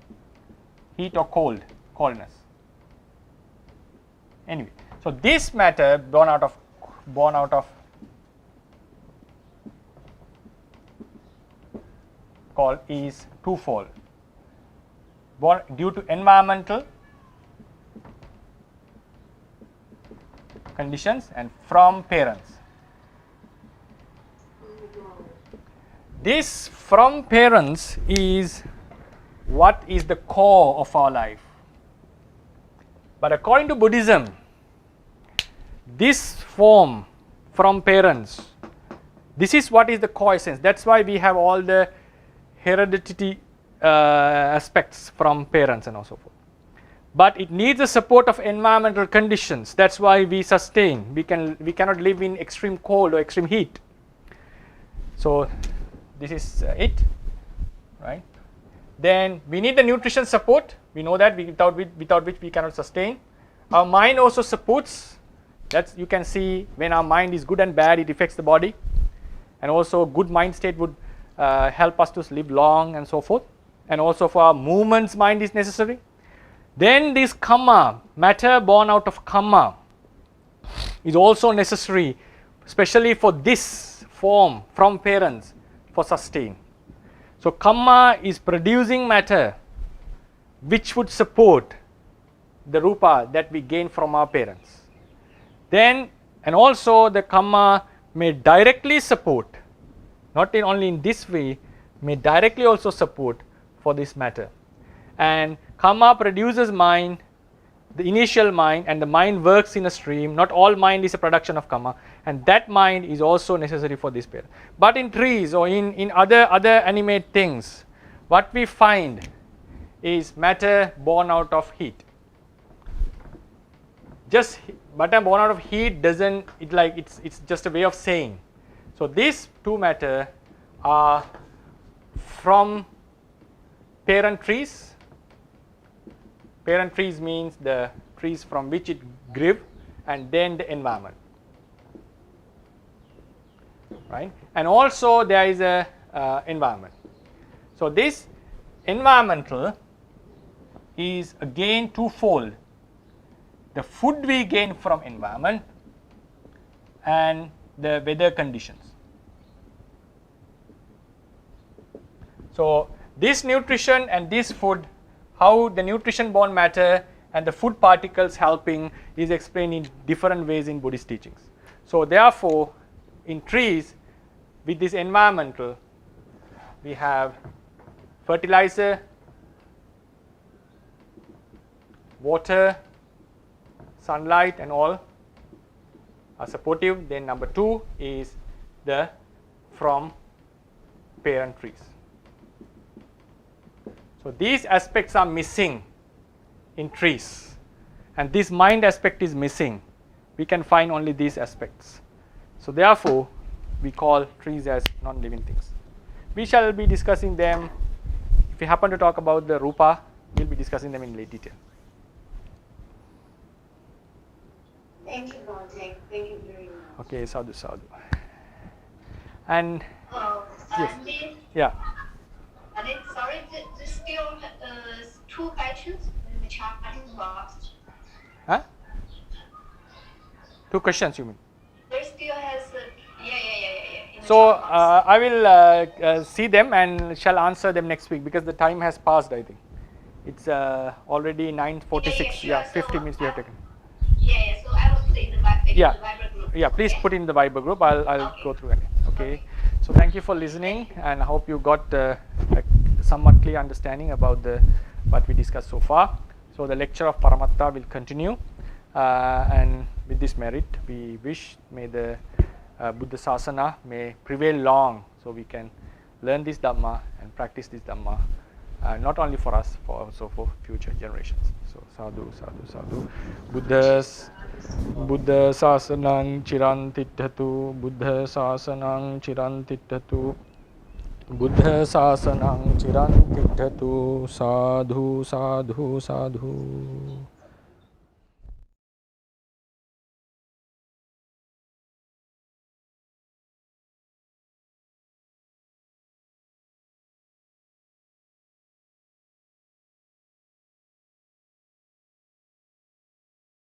Heat or coldness. Anyway, so this matter born out of is twofold. Born due to environmental conditions and from parents. this from parents is what is the core of our life. But according to Buddhism, this form from parents, this is what is the core essence. That's why we have all the hereditary aspects from parents and so forth. But it needs the support of environmental conditions. That's why we sustain. We cannot live in extreme cold or extreme heat. So this is it, right? Then we need the nutrition support. We know that without which we cannot sustain. Our mind also supports. That's, you can see when our mind is good and bad, it affects the body. And also good mind state would help us to live long and so forth. And also for our movements, mind is necessary. Then this karma, matter born out of karma, is also necessary, especially for this form from parents for sustain. So karma is producing matter which would support the rupa that we gain from our parents. Then, and also the karma may directly support, not only in this way, may directly also support for this matter. And karma produces mind, the initial mind, and the mind works in a stream. Not all mind is a production of karma, and that mind is also necessary for this pair. But in trees or in other animate things, what we find is matter born out of heat. Just matter born out of heat doesn't, it's just a way of saying. So these two matter are from parent trees. Parent trees means the trees from which it grew, and then the environment, right? And also there is a environment. So this environmental is again twofold. The food we gain from environment and the weather conditions. So this nutrition and this food, how the nutrition born matter and the food particles helping is explained in different ways in Buddhist teachings. So therefore, in trees with this environmental, we have fertilizer, water, sunlight and all are supportive. Then number 2 is the from parent trees. So these aspects are missing in trees, and this mind aspect is missing. We can find only these aspects. So therefore, we call trees as non-living things. We shall be discussing them. If we happen to talk about the rupa, we'll be discussing them in late detail. Thank you, Bhante. Thank you very much. Okay, sadhu, sadhu. And yes, Andy, yeah. Andy, sorry, there's still 2 questions in the chat box. Huh? 2 questions you mean? There still has in the So chat box. I will see them and shall answer them next week, because the time has passed, I think. It's already 9:46. Yeah, Yeah, sure. 50 minutes we have taken. So I will put it in the Yeah. Viber group. Yeah, please Okay? put in the Viber group. I'll Okay. go through it. Okay. So thank you for listening, and I hope you got a somewhat clear understanding about what we discussed so far. So the lecture of Paramatta will continue, and with this merit, we wish may the Buddha Sasana may prevail long, so we can learn this Dhamma and practice this Dhamma, not only for us, for also for future generations. So sadhu, sadhu, sadhu. Buddha Sasanang Chirantithatu, Buddha Sasanang Chirantithatu, Buddha Sasanang Chirantithatu, sadhu, sadhu, sadhu.